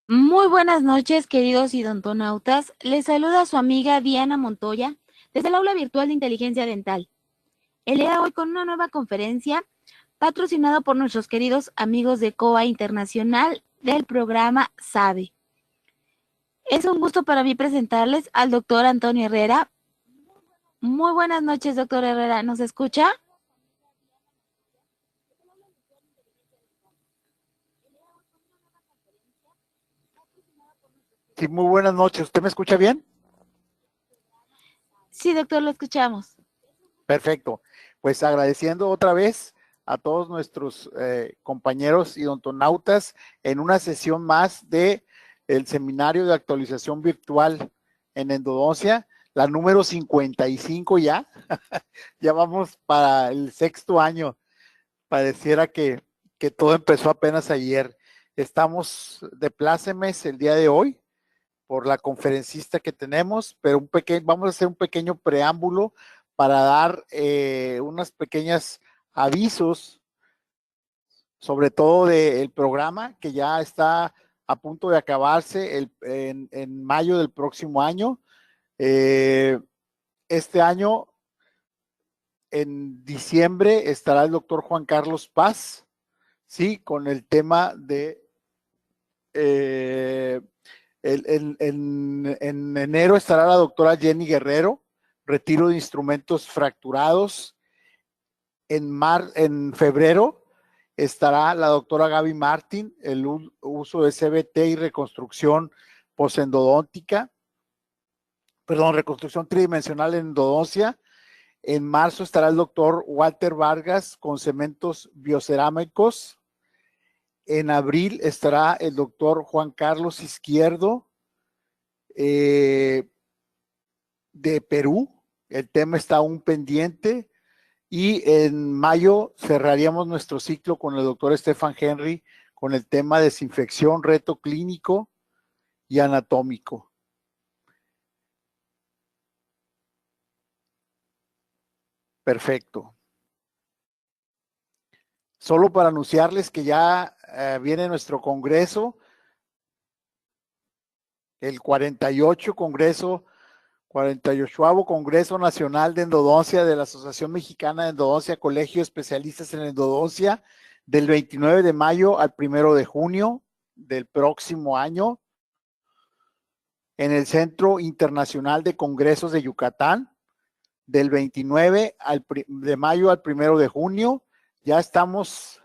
Muy buenas noches, queridos idontonautas. Les saluda su amiga Diana Montoya desde el aula virtual de inteligencia dental. El día de hoy con una nueva conferencia patrocinada por nuestros queridos amigos de COA Internacional del programa SABE. Es un gusto para mí presentarles al doctor Antonio Herrera. Muy buenas noches, doctor Herrera. ¿Nos escucha? Sí, muy buenas noches. ¿Usted me escucha bien? Sí, doctor, lo escuchamos. Perfecto. Pues agradeciendo otra vez a todos nuestros compañeros idontonautas en una sesión más de el seminario de actualización virtual en endodoncia, la número 55 ya. Ya vamos para el sexto año. Pareciera que todo empezó apenas ayer. Estamos de plácemes el día de hoy por la conferencista que tenemos, pero vamos a hacer un pequeño preámbulo para dar unas pequeñas avisos, sobre todo del programa que ya está a punto de acabarse en mayo del próximo año. Este año, en diciembre, estará el doctor Juan Carlos Paz, sí, con el tema de eh, en enero estará la doctora Jenny Guerrero, retiro de instrumentos fracturados. En febrero estará la doctora Gaby Martín, el uso de CBT y reconstrucción posendodóntica, perdón, reconstrucción tridimensional en endodoncia. En marzo estará el doctor Walter Vargas con cementos biocerámicos. En abril estará el doctor Juan Carlos Izquierdo, de Perú. El tema está aún pendiente. Y en mayo cerraríamos nuestro ciclo con el doctor Stefan Henry con el tema desinfección, reto clínico y anatómico. Perfecto. Solo para anunciarles que ya viene nuestro congreso, el 48º Congreso Nacional de Endodoncia de la Asociación Mexicana de Endodoncia, Colegio de Especialistas en Endodoncia, del 29 de mayo al 1 de junio del próximo año, en el Centro Internacional de Congresos de Yucatán, del 29 de mayo al 1 de junio. Ya estamos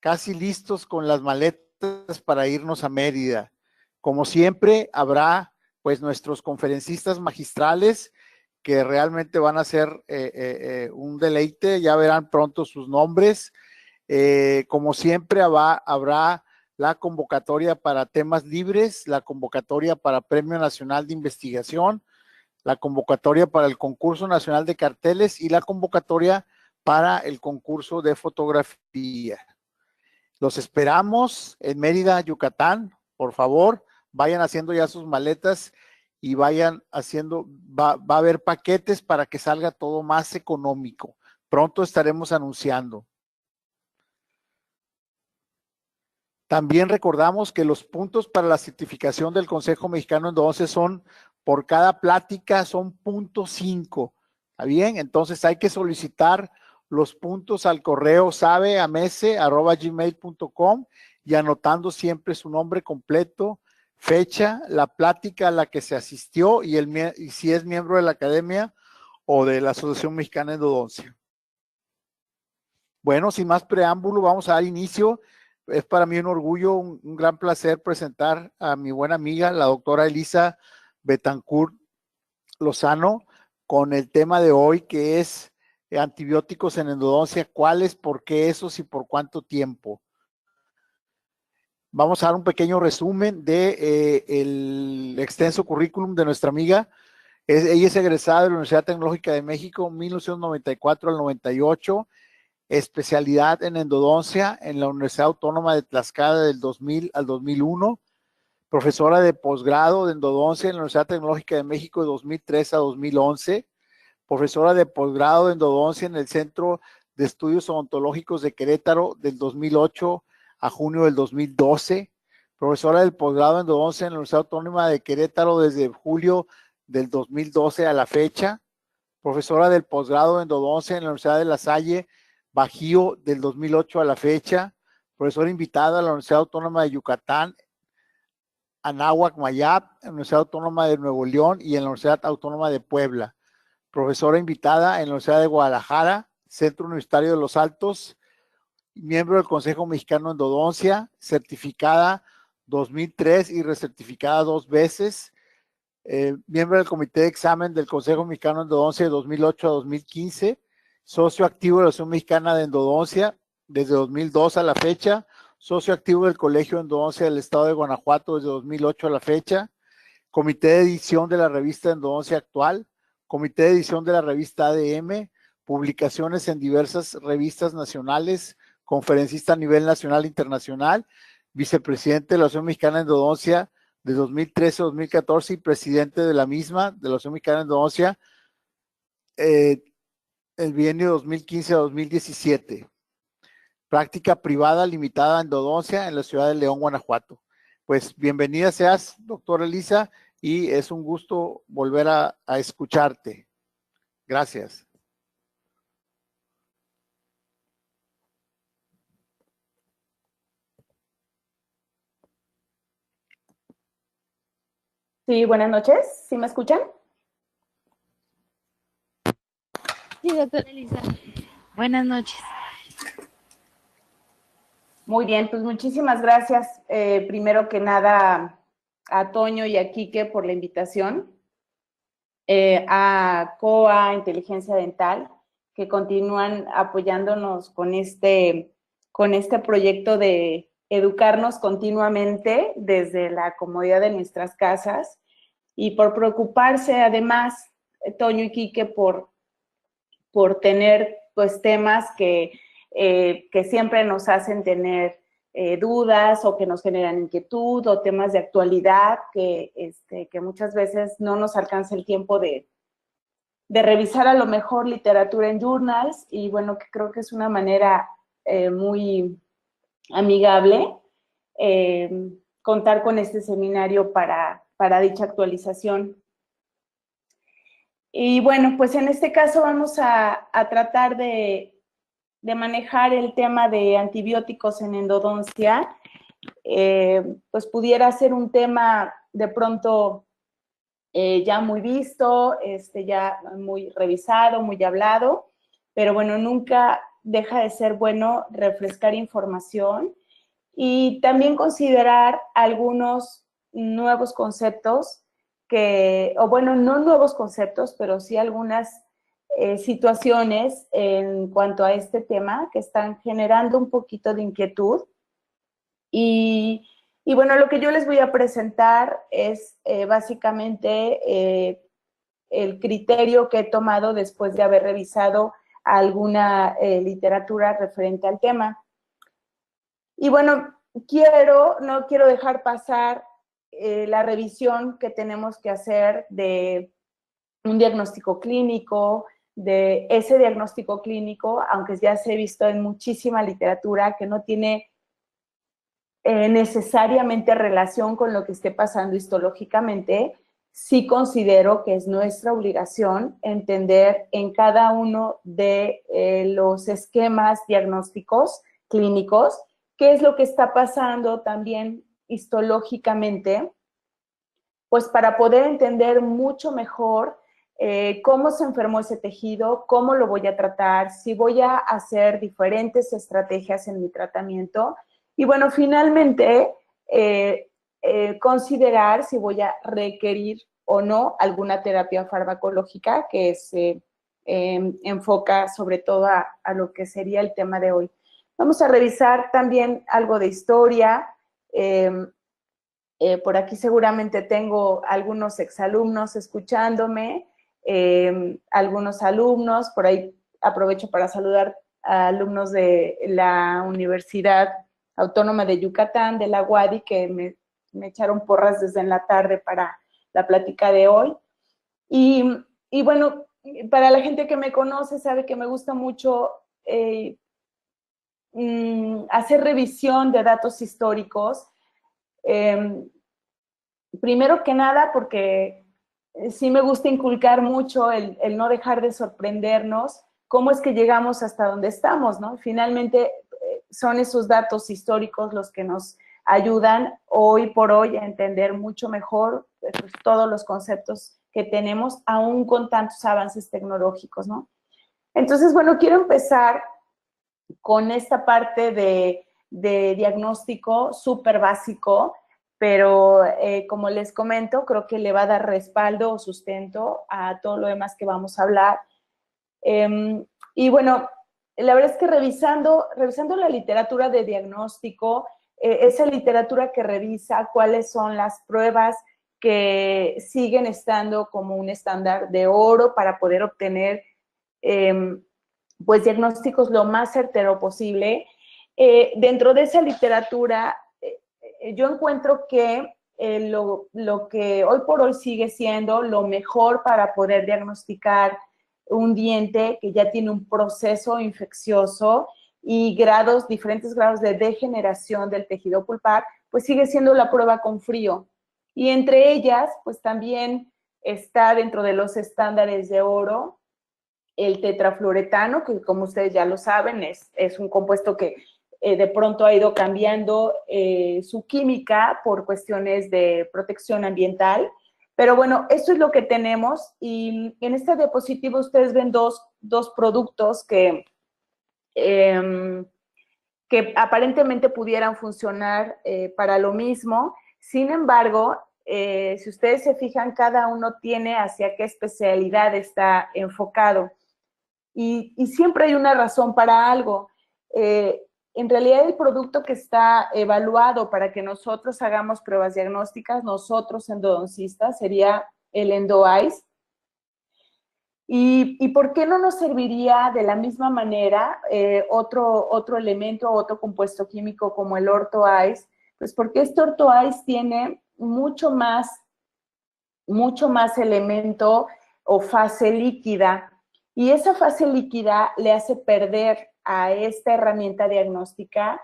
casi listos con las maletas para irnos a Mérida. Como siempre, habrá pues nuestros conferencistas magistrales que realmente van a ser un deleite, ya verán pronto sus nombres. Como siempre, habrá la convocatoria para temas libres, la convocatoria para Premio Nacional de Investigación, la convocatoria para el Concurso Nacional de Carteles y la convocatoria para el concurso de fotografía. Los esperamos en Mérida, Yucatán. Por favor, vayan haciendo ya sus maletas y vayan haciendo, va a haber paquetes para que salga todo más económico. Pronto estaremos anunciando. También recordamos que los puntos para la certificación del Consejo Mexicano de Endodoncia son, por cada plática, son .5. ¿Está bien? Entonces hay que solicitar los puntos al correo sabeamese@gmail.com y anotando siempre su nombre completo, fecha, la plática a la que se asistió y si es miembro de la academia o de la Asociación Mexicana de Endodoncia. Bueno, sin más preámbulo, vamos a dar inicio. Es para mí un orgullo, un gran placer presentar a mi buena amiga, la doctora Elisa Betancourt Lozano, con el tema de hoy que es antibióticos en endodoncia, cuáles, por qué esos y por cuánto tiempo. Vamos a dar un pequeño resumen de el extenso currículum de nuestra amiga. Ella es egresada de la Universidad Tecnológica de México, 1994 al 98, especialidad en endodoncia en la Universidad Autónoma de Tlaxcala del 2000 al 2001, profesora de posgrado de endodoncia en la Universidad Tecnológica de México de 2003 a 2011, profesora de posgrado de endodoncia en el Centro de Estudios Odontológicos de Querétaro del 2008 a junio del 2012, profesora del posgrado en endodoncia en la Universidad Autónoma de Querétaro desde julio del 2012 a la fecha, profesora del posgrado en endodoncia en la Universidad de La Salle, Bajío, del 2008 a la fecha, profesora invitada a la Universidad Autónoma de Yucatán, Anáhuac, Mayab, en la Universidad Autónoma de Nuevo León y en la Universidad Autónoma de Puebla, profesora invitada en la Universidad de Guadalajara, Centro Universitario de Los Altos, miembro del Consejo Mexicano de Endodoncia, certificada 2003 y recertificada 2 veces, miembro del Comité de Examen del Consejo Mexicano de Endodoncia de 2008 a 2015, socio activo de la Asociación Mexicana de Endodoncia desde 2002 a la fecha, socio activo del Colegio de Endodoncia del Estado de Guanajuato desde 2008 a la fecha, comité de edición de la revista Endodoncia Actual, comité de edición de la revista ADM, publicaciones en diversas revistas nacionales, conferencista a nivel nacional e internacional, vicepresidente de la Asociación Mexicana de Endodoncia de 2013 a 2014 y presidente de la misma, de la Asociación Mexicana de Endodoncia, el bienio 2015 a 2017. Práctica privada limitada en endodoncia en la ciudad de León, Guanajuato. Pues bienvenida seas, doctora Elisa, y es un gusto volver a escucharte. Gracias. Sí, buenas noches. ¿Sí me escuchan? Sí, doctora Elisa. Buenas noches. Muy bien, pues muchísimas gracias. Primero que nada, a Toño y a Quique por la invitación. A COA, Inteligencia Dental, que continúan apoyándonos con este proyecto de educarnos continuamente desde la comodidad de nuestras casas y por preocuparse además, Toño y Quique, por tener pues temas que siempre nos hacen tener dudas o que nos generan inquietud o temas de actualidad que muchas veces no nos alcanza el tiempo de revisar a lo mejor literatura en journals y bueno, que creo que es una manera muy amigable contar con este seminario para dicha actualización. Y bueno, pues en este caso vamos a tratar de manejar el tema de antibióticos en endodoncia. Pues pudiera ser un tema de pronto ya muy visto, ya muy revisado, muy hablado, pero bueno, nunca deja de ser bueno refrescar información y también considerar algunos nuevos conceptos o bueno, no nuevos conceptos, pero sí algunas situaciones en cuanto a este tema que están generando un poquito de inquietud. Y bueno, lo que yo les voy a presentar es básicamente el criterio que he tomado después de haber revisado alguna literatura referente al tema. Y bueno, no quiero dejar pasar la revisión que tenemos que hacer de un diagnóstico clínico, de ese diagnóstico clínico, aunque ya se ha visto en muchísima literatura que no tiene necesariamente relación con lo que esté pasando histológicamente, sí considero que es nuestra obligación entender en cada uno de los esquemas diagnósticos clínicos qué es lo que está pasando también histológicamente, pues para poder entender mucho mejor cómo se enfermó ese tejido, cómo lo voy a tratar, si voy a hacer diferentes estrategias en mi tratamiento y bueno, finalmente considerar si voy a requerir o no alguna terapia farmacológica que se enfoca sobre todo a lo que sería el tema de hoy. Vamos a revisar también algo de historia. Por aquí seguramente tengo algunos exalumnos escuchándome, algunos alumnos, por ahí aprovecho para saludar a alumnos de la Universidad Autónoma de Yucatán, de la UADY, que me echaron porras desde en la tarde para la plática de hoy. Y bueno, para la gente que me conoce sabe que me gusta mucho hacer revisión de datos históricos. Primero que nada, porque sí me gusta inculcar mucho el no dejar de sorprendernos cómo es que llegamos hasta donde estamos, ¿no? Finalmente son esos datos históricos los que nos ayudan hoy por hoy a entender mucho mejor pues, todos los conceptos que tenemos, aún con tantos avances tecnológicos, ¿no? Entonces, bueno, quiero empezar con esta parte de diagnóstico súper básico, pero como les comento, creo que le va a dar respaldo o sustento a todo lo demás que vamos a hablar. Y bueno, la verdad es que revisando la literatura de diagnóstico, esa literatura que revisa cuáles son las pruebas que siguen estando como un estándar de oro para poder obtener pues diagnósticos lo más certero posible. Dentro de esa literatura, yo encuentro que lo que hoy por hoy sigue siendo lo mejor para poder diagnosticar un diente que ya tiene un proceso infeccioso y diferentes grados de degeneración del tejido pulpar, pues sigue siendo la prueba con frío. Y entre ellas, pues también está dentro de los estándares de oro el tetrafluoretano, que como ustedes ya lo saben, es un compuesto que de pronto ha ido cambiando su química por cuestiones de protección ambiental. Pero bueno, esto es lo que tenemos y en esta diapositiva ustedes ven dos productos que aparentemente pudieran funcionar para lo mismo. Sin embargo, si ustedes se fijan, cada uno tiene hacia qué especialidad está enfocado. Y siempre hay una razón para algo. En realidad, el producto que está evaluado para que nosotros hagamos pruebas diagnósticas, nosotros endodoncistas, sería el EndoEyes. ¿Y por qué no nos serviría de la misma manera otro elemento, otro compuesto químico como el OrthoEyes? Pues porque este OrthoEyes tiene mucho más elemento o fase líquida. Y esa fase líquida le hace perder a esta herramienta diagnóstica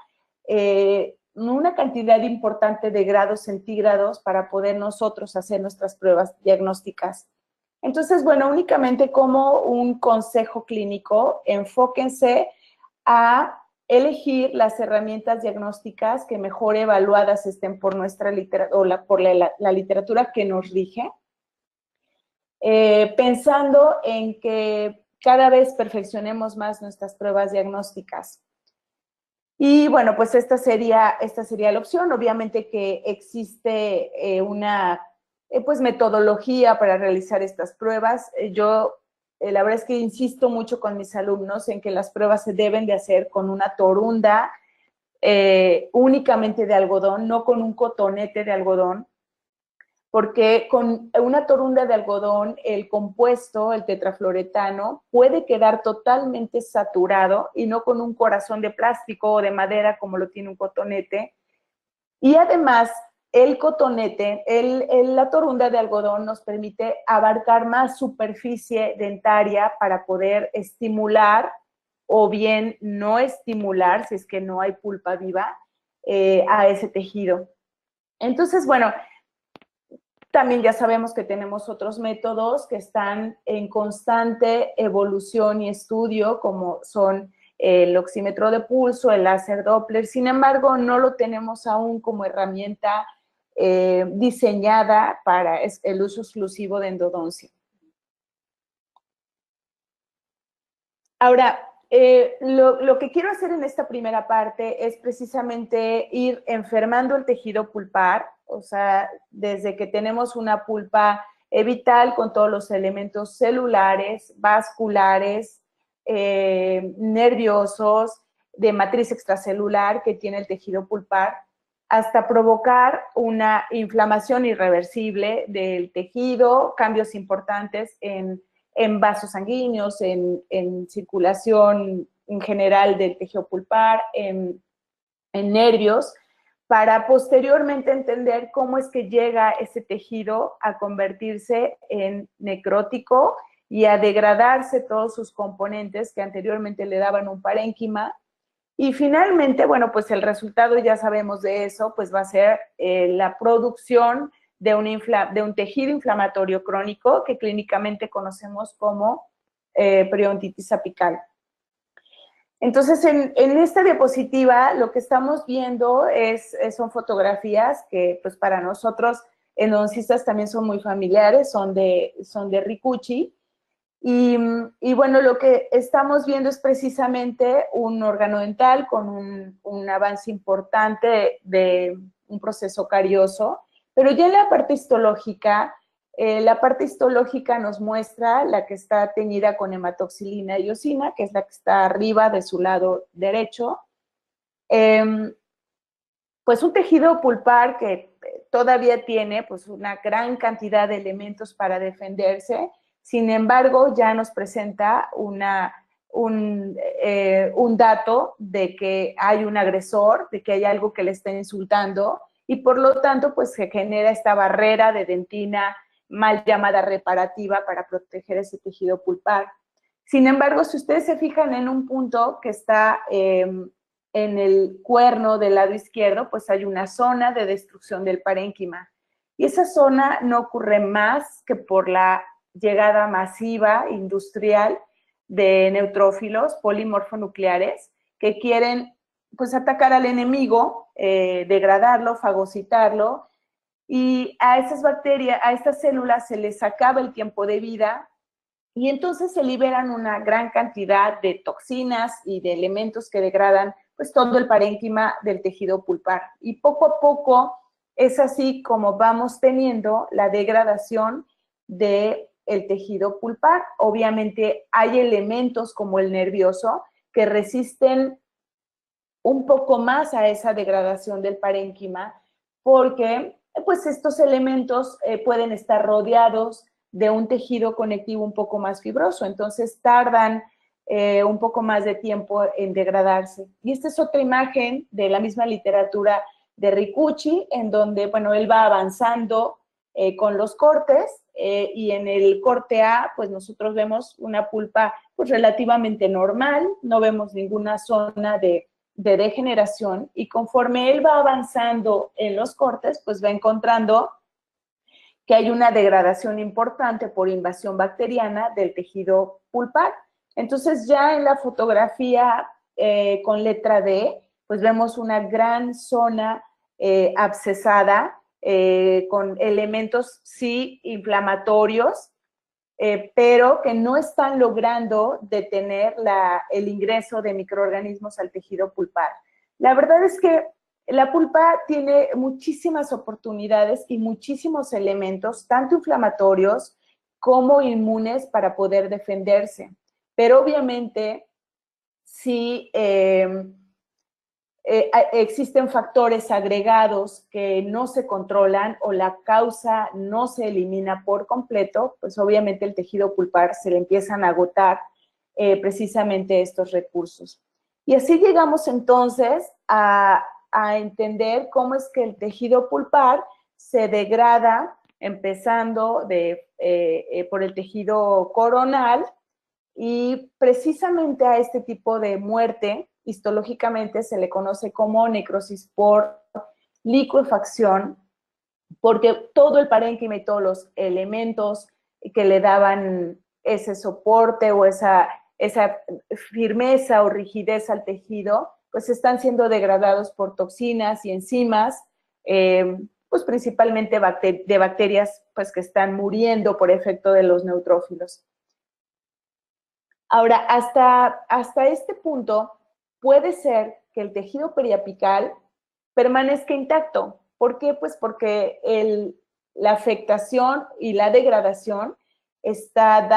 una cantidad importante de grados centígrados para poder nosotros hacer nuestras pruebas diagnósticas. Entonces, bueno, únicamente como un consejo clínico, enfóquense a elegir las herramientas diagnósticas que mejor evaluadas estén por nuestra literatura o por la literatura que nos rige, pensando en que cada vez perfeccionemos más nuestras pruebas diagnósticas. Y bueno, pues esta sería la opción. Obviamente que existe una pues metodología para realizar estas pruebas. Yo la verdad es que insisto mucho con mis alumnos en que las pruebas se deben de hacer con una torunda únicamente de algodón, no con un cotonete de algodón, porque con una torunda de algodón, el compuesto, el tetrafluoretano, puede quedar totalmente saturado y no con un corazón de plástico o de madera como lo tiene un cotonete. Y además, el cotonete, la torunda de algodón nos permite abarcar más superficie dentaria para poder estimular o bien no estimular, si es que no hay pulpa viva, a ese tejido. Entonces, bueno, también ya sabemos que tenemos otros métodos que están en constante evolución y estudio, como son el oxímetro de pulso, el láser Doppler. Sin embargo, no lo tenemos aún como herramienta diseñada para el uso exclusivo de endodoncia. Ahora, lo que quiero hacer en esta primera parte es precisamente ir enfermando el tejido pulpar, o sea, desde que tenemos una pulpa vital con todos los elementos celulares, vasculares, nerviosos, de matriz extracelular que tiene el tejido pulpar, hasta provocar una inflamación irreversible del tejido, cambios importantes en vasos sanguíneos, en circulación en general del tejido pulpar, en nervios, para posteriormente entender cómo es que llega ese tejido a convertirse en necrótico y a degradarse todos sus componentes que anteriormente le daban un parénquima Y finalmente, bueno, pues el resultado, ya sabemos de eso, pues va a ser la producción de un tejido inflamatorio crónico que clínicamente conocemos como periodontitis apical. Entonces, en esta diapositiva lo que estamos viendo son fotografías que pues para nosotros endodoncistas también son muy familiares, son de Ricucci. Y bueno, lo que estamos viendo es precisamente un órgano dental con un avance importante de un proceso carioso, pero ya en la parte histológica nos muestra la que está teñida con hematoxilina y eosina, que es la que está arriba de su lado derecho. Pues un tejido pulpar que todavía tiene pues una gran cantidad de elementos para defenderse. Sin embargo, ya nos presenta un dato de que hay un agresor, de que hay algo que le está insultando, y por lo tanto, pues se genera esta barrera de dentina mal llamada reparativa para proteger ese tejido pulpar. Sin embargo, si ustedes se fijan en un punto que está en el cuerno del lado izquierdo, pues hay una zona de destrucción del parénquima. Y esa zona no ocurre más que por la llegada masiva industrial de neutrófilos polimorfonucleares que quieren pues atacar al enemigo, degradarlo, fagocitarlo, y a esas bacterias, a estas células se les acaba el tiempo de vida y entonces se liberan una gran cantidad de toxinas y de elementos que degradan pues todo el parénquima del tejido pulpar. Y poco a poco es así como vamos teniendo la degradación del tejido pulpar. Obviamente hay elementos como el nervioso que resisten un poco más a esa degradación del parénquima porque pues estos elementos pueden estar rodeados de un tejido conectivo un poco más fibroso, entonces tardan un poco más de tiempo en degradarse. Y esta es otra imagen de la misma literatura de Ricucci, en donde, bueno, él va avanzando con los cortes y en el corte A, pues nosotros vemos una pulpa pues relativamente normal, no vemos ninguna zona de degeneración, y conforme él va avanzando en los cortes, pues va encontrando que hay una degradación importante por invasión bacteriana del tejido pulpar. Entonces ya en la fotografía con letra D, pues vemos una gran zona abscesada con elementos sí inflamatorios, pero que no están logrando detener el ingreso de microorganismos al tejido pulpar. La verdad es que la pulpa tiene muchísimas oportunidades y muchísimos elementos, tanto inflamatorios como inmunes, para poder defenderse. Pero obviamente, si existen factores agregados que no se controlan o la causa no se elimina por completo, pues obviamente el tejido pulpar se le empiezan a agotar precisamente estos recursos. Y así llegamos entonces a entender cómo es que el tejido pulpar se degrada, empezando por el tejido coronal, y precisamente a este tipo de muerte histológicamente se le conoce como necrosis por licuefacción, porque todo el parénquima y todos los elementos que le daban ese soporte o esa firmeza o rigidez al tejido, pues están siendo degradados por toxinas y enzimas, pues principalmente de bacterias pues que están muriendo por efecto de los neutrófilos. Ahora, hasta este punto, puede ser que el tejido periapical permanezca intacto. ¿Por qué? Pues porque la afectación y la degradación está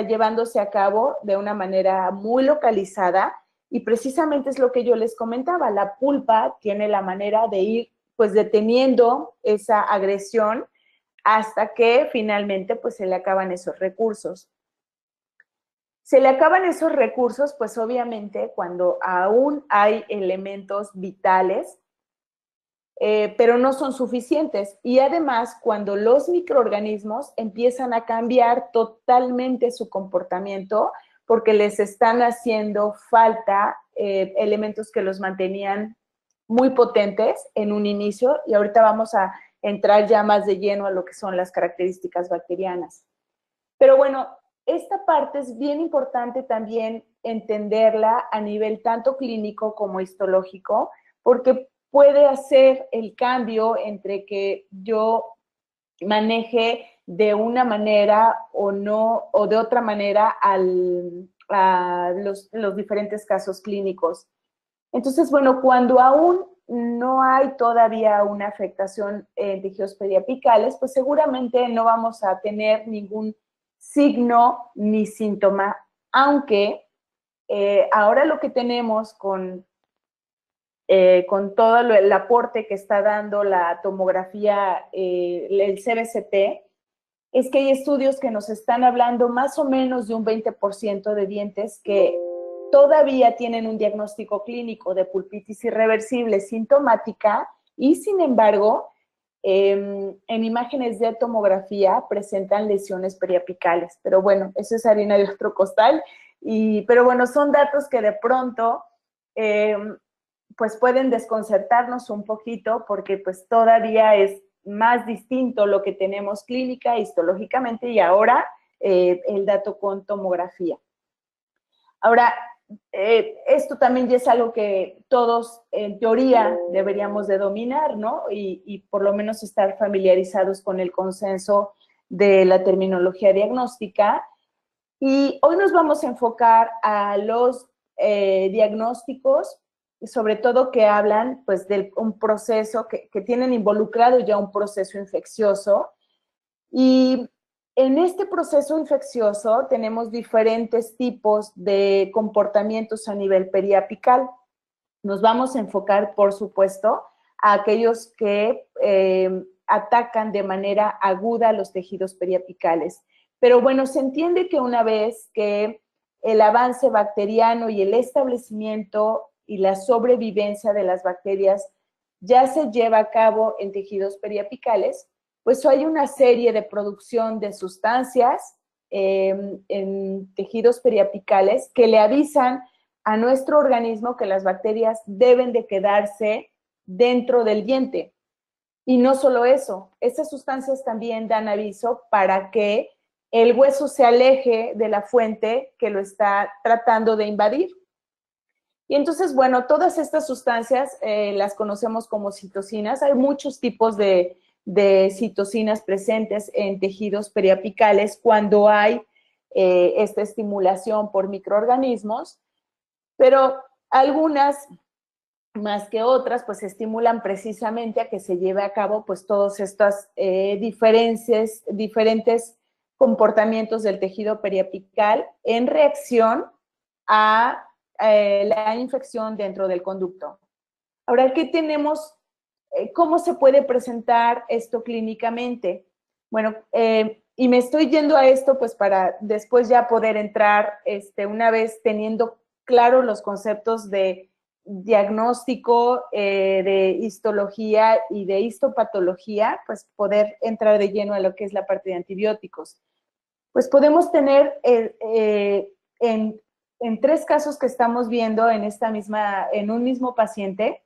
llevándose a cabo de una manera muy localizada, y precisamente es lo que yo les comentaba, la pulpa tiene la manera de ir pues deteniendo esa agresión hasta que finalmente pues se le acaban esos recursos. Se le acaban esos recursos, pues obviamente cuando aún hay elementos vitales, pero no son suficientes. Y además, cuando los microorganismos empiezan a cambiar totalmente su comportamiento porque les están haciendo falta elementos que los mantenían muy potentes en un inicio, y ahorita vamos a entrar ya más de lleno a lo que son las características bacterianas. Pero bueno, esta parte es bien importante también entenderla a nivel tanto clínico como histológico, porque puede hacer el cambio entre que yo maneje de una manera o no, o de otra manera a los diferentes casos clínicos. Entonces, bueno, cuando aún no hay todavía una afectación en tejidos periapicales, pues seguramente no vamos a tener ningún signo ni síntoma, aunque ahora lo que tenemos con todo el aporte que está dando la tomografía, el CBCT, es que hay estudios que nos están hablando más o menos de un 20% de dientes que todavía tienen un diagnóstico clínico de pulpitis irreversible sintomática y, sin embargo, en imágenes de tomografía presentan lesiones periapicales. Pero bueno, eso es harina de otro costal. Pero bueno, son datos que de pronto pues pueden desconcertarnos un poquito porque pues todavía es más distinto lo que tenemos clínica, histológicamente, y ahora el dato con tomografía. Ahora, esto también ya es algo que todos en teoría deberíamos de dominar, ¿no? Y por lo menos estar familiarizados con el consenso de la terminología diagnóstica. Y hoy nos vamos a enfocar a los diagnósticos, sobre todo que hablan pues de un proceso que tienen involucrado ya un proceso infeccioso. Y en este proceso infeccioso tenemos diferentes tipos de comportamientos a nivel periapical. Nos vamos a enfocar, por supuesto, a aquellos que atacan de manera aguda los tejidos periapicales. Pero bueno, se entiende que una vez que el avance bacteriano y el establecimiento y la sobrevivencia de las bacterias ya se lleva a cabo en tejidos periapicales, pues hay una serie de producción de sustancias en tejidos periapicales que le avisan a nuestro organismo que las bacterias deben de quedarse dentro del diente. Y no solo eso, estas sustancias también dan aviso para que el hueso se aleje de la fuente que lo está tratando de invadir. Y entonces, bueno, todas estas sustancias las conocemos como citocinas. Hay muchos tipos de citocinas presentes en tejidos periapicales cuando hay esta estimulación por microorganismos, pero algunas más que otras pues estimulan precisamente a que se lleve a cabo pues todos estos diferentes comportamientos del tejido periapical en reacción a la infección dentro del conducto. Ahora, ¿qué tenemos? ¿Cómo se puede presentar esto clínicamente? Bueno, y me estoy yendo a esto pues para después ya poder entrar una vez teniendo claro los conceptos de diagnóstico, de histología y de histopatología, pues poder entrar de lleno a lo que es la parte de antibióticos. Pues podemos tener en tres casos que estamos viendo en un mismo paciente,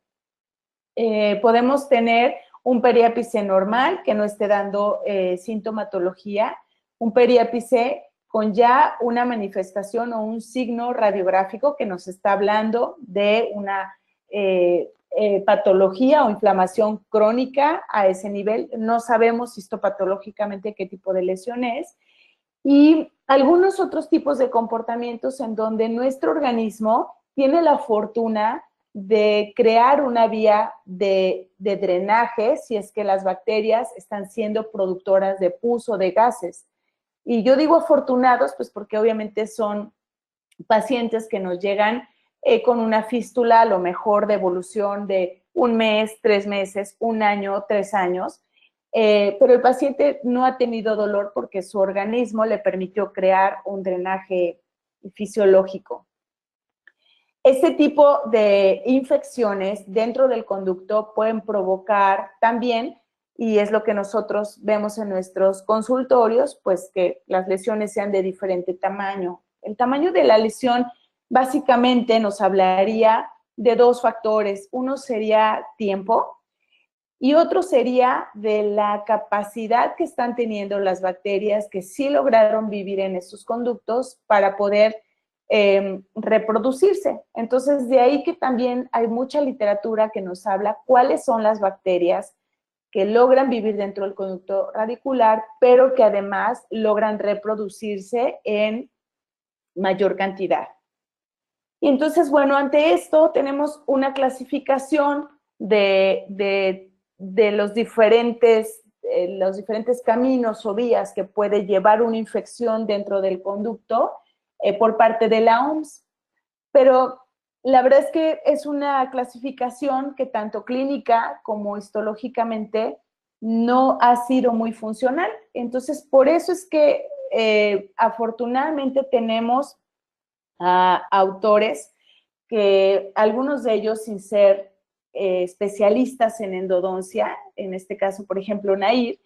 podemos tener un periápice normal que no esté dando sintomatología, un periápice con ya una manifestación o un signo radiográfico que nos está hablando de una patología o inflamación crónica a ese nivel. No sabemos histopatológicamente qué tipo de lesión es. Y algunos otros tipos de comportamientos en donde nuestro organismo tiene la fortuna de crear una vía de drenaje si es que las bacterias están siendo productoras de pus o de gases. Y yo digo afortunados, pues porque obviamente son pacientes que nos llegan con una fístula a lo mejor de evolución de 1 mes, 3 meses, 1 año, 3 años, pero el paciente no ha tenido dolor porque su organismo le permitió crear un drenaje fisiológico. Este tipo de infecciones dentro del conducto pueden provocar también, y es lo que nosotros vemos en nuestros consultorios, pues que las lesiones sean de diferente tamaño. El tamaño de la lesión básicamente nos hablaría de dos factores. Uno sería tiempo y otro sería de la capacidad que están teniendo las bacterias que sí lograron vivir en estos conductos para poder reproducirse. Entonces, de ahí que también hay mucha literatura que nos habla cuáles son las bacterias que logran vivir dentro del conducto radicular, pero que además logran reproducirse en mayor cantidad. Y entonces, bueno, ante esto tenemos una clasificación de los diferentes caminos o vías que puede llevar una infección dentro del conducto por parte de la OMS. Pero la verdad es que es una clasificación que tanto clínica como histológicamente no ha sido muy funcional. Entonces, por eso es que afortunadamente tenemos a autores que algunos de ellos, sin ser especialistas en endodoncia, en este caso, por ejemplo, Nair,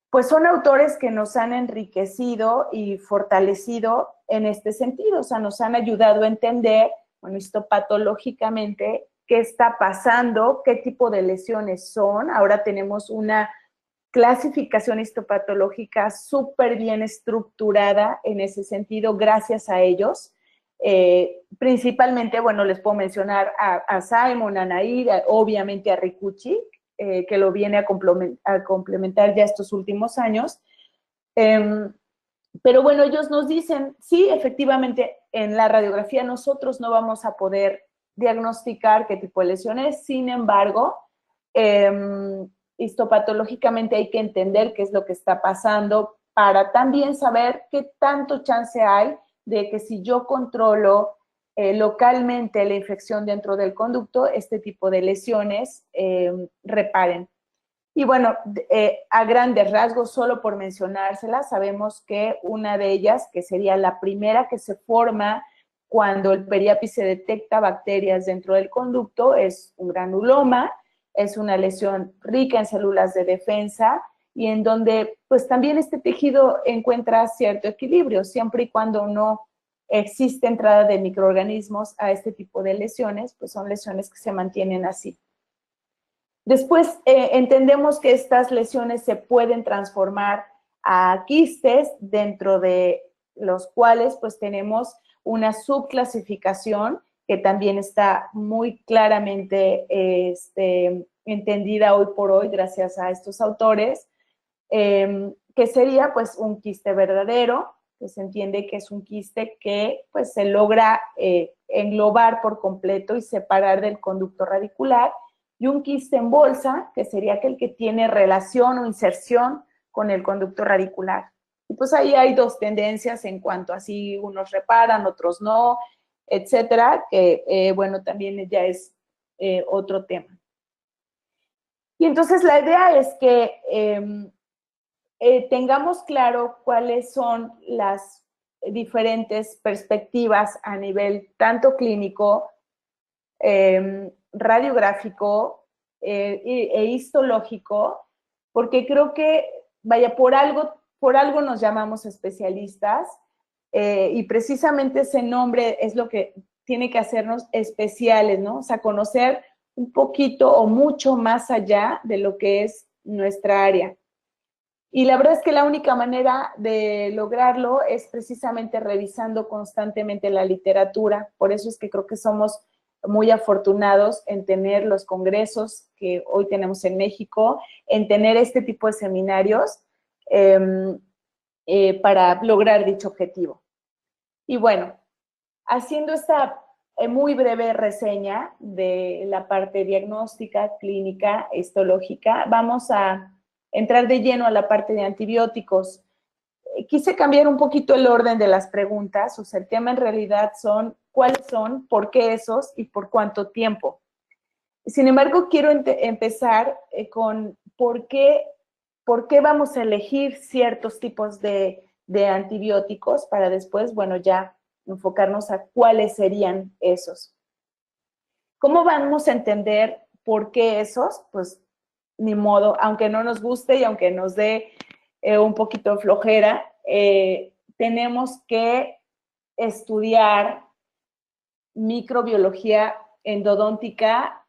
pues son autores que nos han enriquecido y fortalecido en este sentido, o sea, nos han ayudado a entender, bueno, histopatológicamente, qué está pasando, qué tipo de lesiones son. Ahora tenemos una clasificación histopatológica súper bien estructurada en ese sentido, gracias a ellos. Principalmente, bueno, les puedo mencionar a Simon, a Nair, obviamente a Rikuchi, que lo viene a complementar ya estos últimos años. Pero bueno, ellos nos dicen, sí, efectivamente, en la radiografía nosotros no vamos a poder diagnosticar qué tipo de lesión es, sin embargo, histopatológicamente hay que entender qué es lo que está pasando para también saber qué tanto chance hay de que si yo controlo localmente la infección dentro del conducto, este tipo de lesiones reparen. Y bueno, a grandes rasgos, solo por mencionárselas, sabemos que una de ellas, que sería la primera que se forma cuando el periápice detecta bacterias dentro del conducto, es un granuloma, es una lesión rica en células de defensa y en donde pues también este tejido encuentra cierto equilibrio, siempre y cuando no existe entrada de microorganismos a este tipo de lesiones, pues son lesiones que se mantienen así. Después entendemos que estas lesiones se pueden transformar a quistes, dentro de los cuales pues tenemos una subclasificación que también está muy claramente entendida hoy por hoy gracias a estos autores, que sería pues un quiste verdadero, que se entiende que es un quiste que pues se logra englobar por completo y separar del conducto radicular, y un quiste en bolsa, que sería aquel que tiene relación o inserción con el conducto radicular. Y pues ahí hay dos tendencias en cuanto a si unos reparan, otros no, etcétera, que bueno, también ya es otro tema. Y entonces la idea es que tengamos claro cuáles son las diferentes perspectivas a nivel tanto clínico, radiográfico e histológico, porque creo que, vaya, por algo nos llamamos especialistas y precisamente ese nombre es lo que tiene que hacernos especiales, ¿no? O sea, conocer un poquito o mucho más allá de lo que es nuestra área. Y la verdad es que la única manera de lograrlo es precisamente revisando constantemente la literatura. Por eso es que creo que somos muy afortunados en tener los congresos que hoy tenemos en México, en tener este tipo de seminarios para lograr dicho objetivo. Y bueno, haciendo esta muy breve reseña de la parte diagnóstica, clínica, histológica, vamos a entrar de lleno a la parte de antibióticos. Quise cambiar un poquito el orden de las preguntas, o sea, el tema en realidad son cuáles son, por qué esos y por cuánto tiempo. Sin embargo, quiero empezar con por qué vamos a elegir ciertos tipos de antibióticos para después, bueno, ya enfocarnos a cuáles serían esos. ¿Cómo vamos a entender por qué esos? Pues ni modo, aunque no nos guste y aunque nos dé un poquito de flojera, tenemos que estudiar microbiología endodóntica,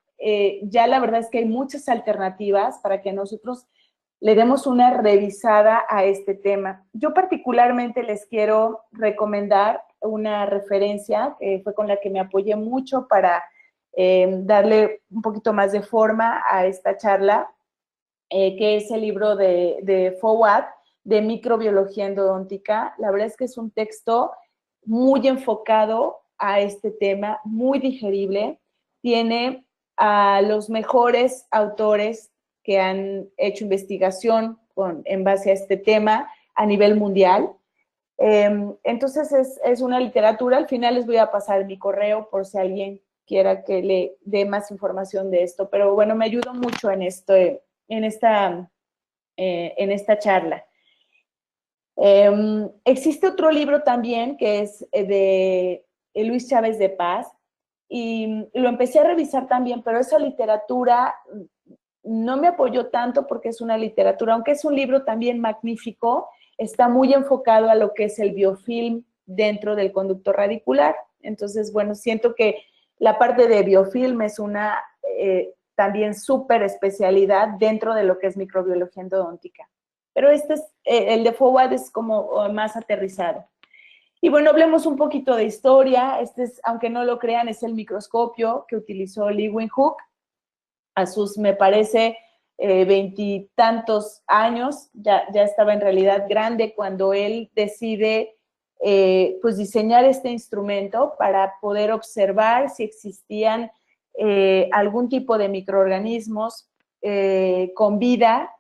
ya la verdad es que hay muchas alternativas para que nosotros le demos una revisada a este tema. Yo particularmente les quiero recomendar una referencia que fue con la que me apoyé mucho para darle un poquito más de forma a esta charla, que es el libro de FOWAD, de microbiología endodóntica. La verdad es que es un texto muy enfocado a este tema, muy digerible. Tiene a los mejores autores que han hecho investigación en base a este tema a nivel mundial. Entonces es una literatura. Al final les voy a pasar mi correo por si alguien quiera que le dé más información de esto, pero bueno, me ayudó mucho en esta charla. Existe otro libro también que es de Luis Chávez de Paz, y lo empecé a revisar también, pero esa literatura no me apoyó tanto porque es una literatura, aunque es un libro también magnífico, está muy enfocado a lo que es el biofilm dentro del conducto radicular. Entonces, bueno, siento que la parte de biofilm es una también súper especialidad dentro de lo que es microbiología endodóntica. Pero el de FOWAD es como más aterrizado. Y bueno, hablemos un poquito de historia. Aunque no lo crean, es el microscopio que utilizó Leeuwenhoek a sus, me parece, 20 años. Ya estaba en realidad grande cuando él decide pues diseñar este instrumento para poder observar si existían algún tipo de microorganismos con vida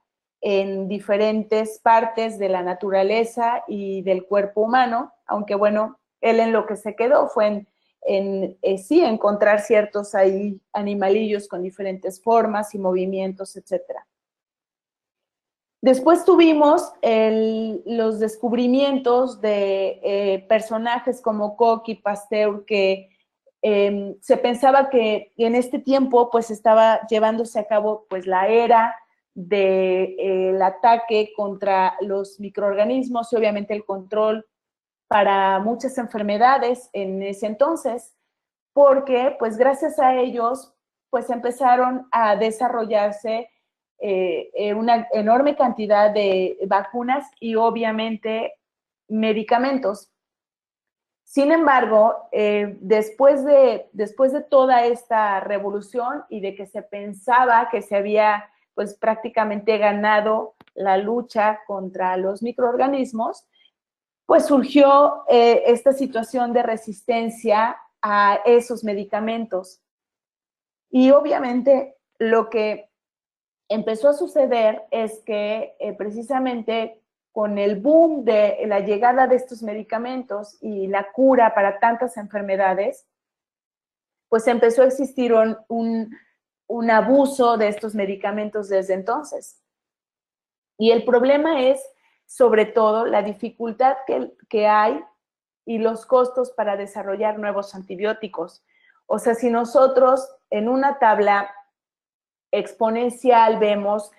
en diferentes partes de la naturaleza y del cuerpo humano, aunque bueno, él en lo que se quedó fue sí encontrar ciertos ahí animalillos con diferentes formas y movimientos, etcétera. Después tuvimos los descubrimientos de personajes como Koch y Pasteur, que se pensaba que en este tiempo pues estaba llevándose a cabo pues la era del ataque contra los microorganismos y obviamente el control para muchas enfermedades en ese entonces, porque pues gracias a ellos pues empezaron a desarrollarse una enorme cantidad de vacunas y obviamente medicamentos. Sin embargo, después de toda esta revolución y de que se pensaba que se había pues prácticamente ganado la lucha contra los microorganismos, pues surgió esta situación de resistencia a esos medicamentos. Y obviamente lo que empezó a suceder es que precisamente con el boom de la llegada de estos medicamentos y la cura para tantas enfermedades, pues empezó a existir un abuso de estos medicamentos desde entonces. Y el problema es, sobre todo, la dificultad que hay y los costos para desarrollar nuevos antibióticos. O sea, si nosotros en una tabla exponencial vemos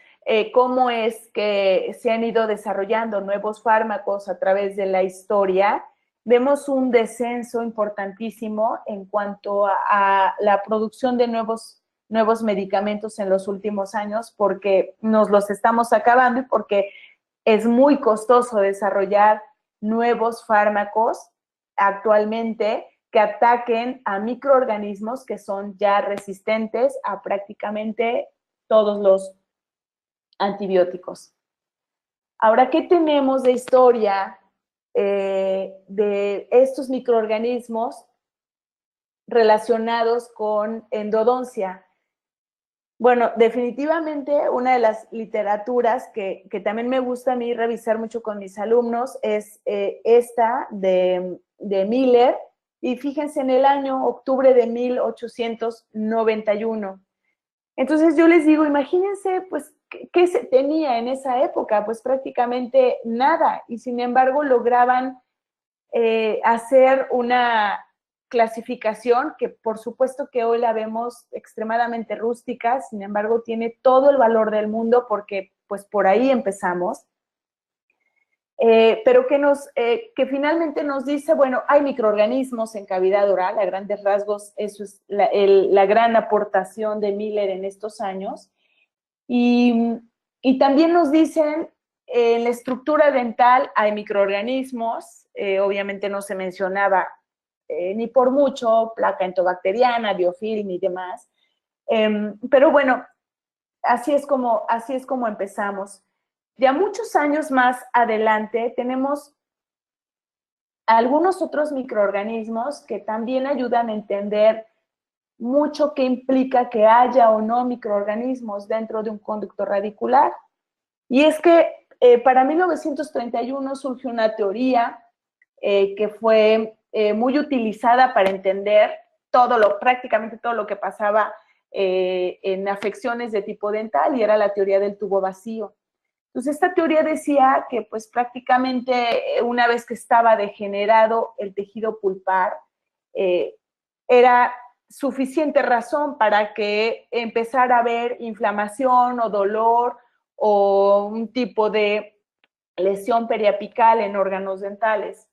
cómo es que se han ido desarrollando nuevos fármacos a través de la historia, vemos un descenso importantísimo en cuanto a la producción de nuevos medicamentos en los últimos años, porque nos los estamos acabando y porque es muy costoso desarrollar nuevos fármacos actualmente que ataquen a microorganismos que son ya resistentes a prácticamente todos los antibióticos. Ahora, ¿qué tenemos de historia de estos microorganismos relacionados con endodoncia? Bueno, definitivamente una de las literaturas que también me gusta a mí revisar mucho con mis alumnos es esta de Miller, y fíjense en el año octubre de 1891. Entonces yo les digo, imagínense, pues, ¿qué se tenía en esa época? Pues prácticamente nada, y sin embargo lograban hacer una clasificación que por supuesto que hoy la vemos extremadamente rústica, sin embargo tiene todo el valor del mundo porque pues por ahí empezamos. pero que finalmente nos dice, bueno, hay microorganismos en cavidad oral, a grandes rasgos, eso es la gran aportación de Miller en estos años, y también nos dicen, en la estructura dental hay microorganismos, obviamente no se mencionaba ni por mucho placa entobacteriana, biofilm y demás, pero bueno, así es como empezamos. Ya muchos años más adelante tenemos algunos otros microorganismos que también ayudan a entender mucho qué implica que haya o no microorganismos dentro de un conducto radicular. Y es que para 1931 surge una teoría que fue muy utilizada para entender prácticamente todo lo que pasaba en afecciones de tipo dental, y era la teoría del tubo vacío. Entonces, esta teoría decía que pues prácticamente una vez que estaba degenerado el tejido pulpar, era suficiente razón para que empezara a haber inflamación o dolor o un tipo de lesión periapical en órganos dentales.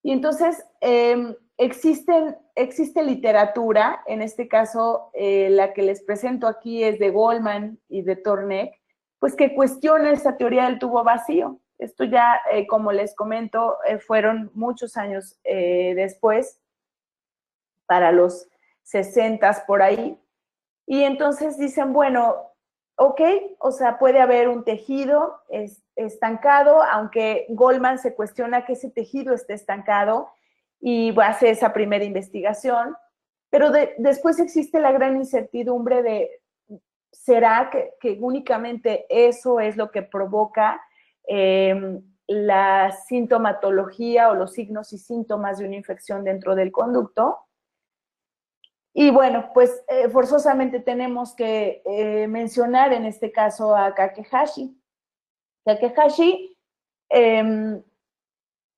Y entonces existe literatura, en este caso la que les presento aquí es de Goldman y de Tornek, pues que cuestiona esa teoría del tubo vacío. Esto ya, como les comento, fueron muchos años después, para los 60 por ahí. Y entonces dicen, bueno, ok, o sea, puede haber un tejido estancado, aunque Goldman se cuestiona que ese tejido esté estancado y hace esa primera investigación, pero después existe la gran incertidumbre de, ¿será que únicamente eso es lo que provoca la sintomatología o los signos y síntomas de una infección dentro del conducto? Y bueno, pues forzosamente tenemos que mencionar en este caso a Kakehashi. Kakehashi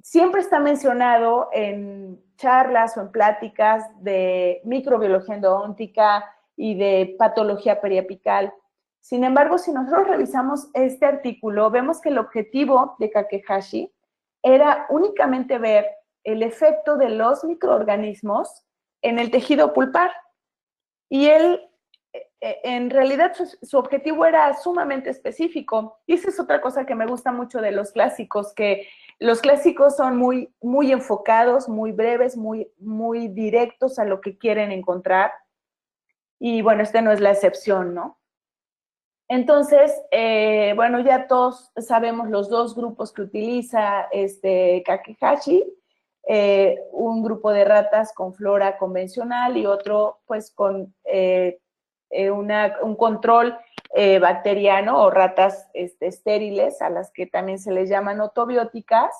siempre está mencionado en charlas o en pláticas de microbiología endodóntica y de patología periapical. Sin embargo, si nosotros revisamos este artículo, vemos que el objetivo de Kakehashi era únicamente ver el efecto de los microorganismos en el tejido pulpar. Y él, en realidad, su objetivo era sumamente específico. Y esa es otra cosa que me gusta mucho de los clásicos, que los clásicos son muy, muy enfocados, muy breves, muy, muy directos a lo que quieren encontrar. Y bueno, este no es la excepción, ¿no? Entonces, bueno, ya todos sabemos los dos grupos que utiliza Kakehashi. Un grupo de ratas con flora convencional y otro pues con un control bacteriano o ratas estériles, a las que también se les llaman otobióticas.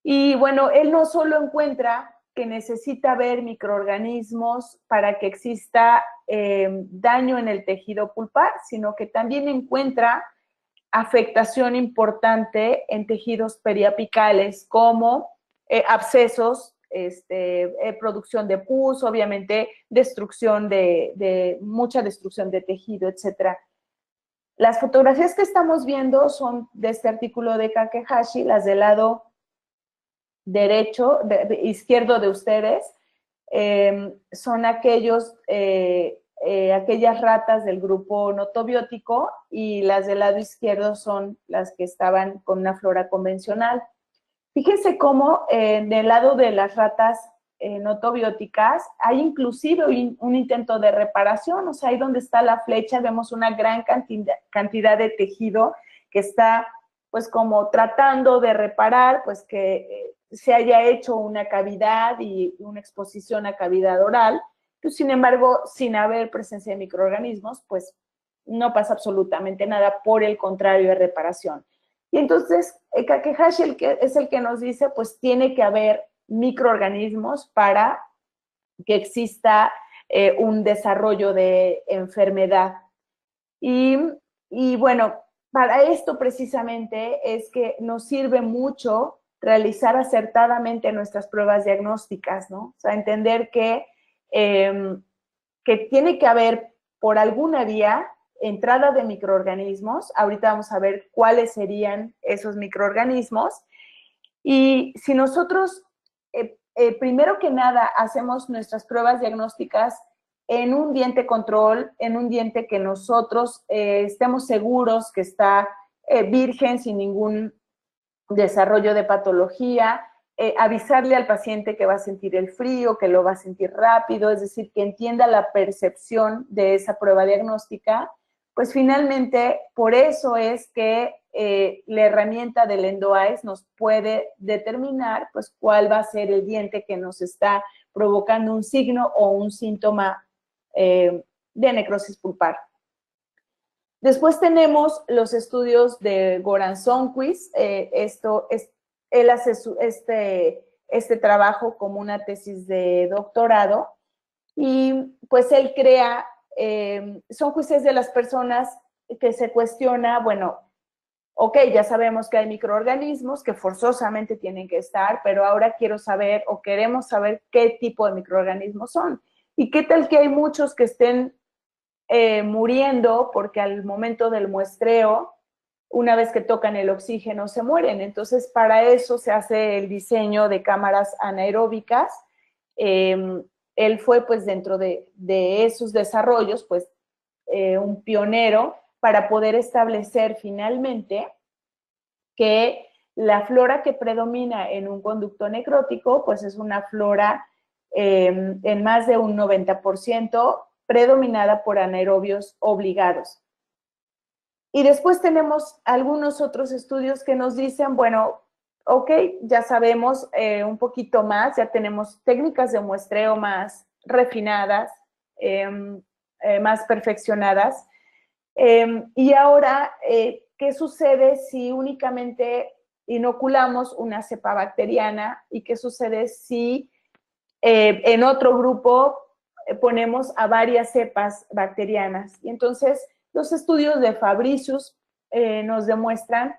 Y bueno, él no solo encuentra que necesita ver microorganismos para que exista daño en el tejido pulpar, sino que también encuentra afectación importante en tejidos periapicales como abscesos, producción de pus, obviamente mucha destrucción de tejido, etc. Las fotografías que estamos viendo son de este artículo de Kakehashi, las del lado derecho, izquierdo de ustedes, son aquellas ratas del grupo notobiótico, y las del lado izquierdo son las que estaban con una flora convencional. Fíjense cómo en el lado de las ratas notobióticas hay inclusive un intento de reparación, o sea, ahí donde está la flecha vemos una gran cantidad de tejido que está pues como tratando de reparar, pues que se haya hecho una cavidad y una exposición a cavidad oral, pues, sin embargo, sin haber presencia de microorganismos, pues no pasa absolutamente nada, por el contrario, de reparación. Y entonces, Kakehashi es el que nos dice, pues tiene que haber microorganismos para que exista un desarrollo de enfermedad. Y bueno, para esto precisamente es que nos sirve mucho realizar acertadamente nuestras pruebas diagnósticas, ¿no? O sea, entender que tiene que haber por alguna vía entrada de microorganismos. Ahorita vamos a ver cuáles serían esos microorganismos. Y si nosotros, primero que nada, hacemos nuestras pruebas diagnósticas en un diente control, en un diente que nosotros estemos seguros que está virgen, sin ningún desarrollo de patología, avisarle al paciente que va a sentir el frío, que lo va a sentir rápido, es decir, que entienda la percepción de esa prueba diagnóstica, pues finalmente por eso es que la herramienta del EndoEyes nos puede determinar pues cuál va a ser el diente que nos está provocando un signo o un síntoma de necrosis pulpar. Después tenemos los estudios de Goran Sundquist. Él hace este trabajo como una tesis de doctorado y pues él crea, Sundquist es de las personas que se cuestiona, bueno, ok, ya sabemos que hay microorganismos que forzosamente tienen que estar, pero ahora quiero saber o queremos saber qué tipo de microorganismos son. ¿Y qué tal que hay muchos que estén muriendo porque al momento del muestreo, una vez que tocan el oxígeno, se mueren? Entonces, para eso se hace el diseño de cámaras anaeróbicas. Él fue, pues, dentro de esos desarrollos, pues, un pionero para poder establecer finalmente que la flora que predomina en un conducto necrótico, pues, es una flora en más de un 90% predominada por anaerobios obligados. Y después tenemos algunos otros estudios que nos dicen, bueno, ok, ya sabemos un poquito más, ya tenemos técnicas de muestreo más refinadas, más perfeccionadas. Y ahora, ¿qué sucede si únicamente inoculamos una cepa bacteriana? ¿Y qué sucede si en otro grupo ponemos a varias cepas bacterianas? Y entonces los estudios de Fabricius nos demuestran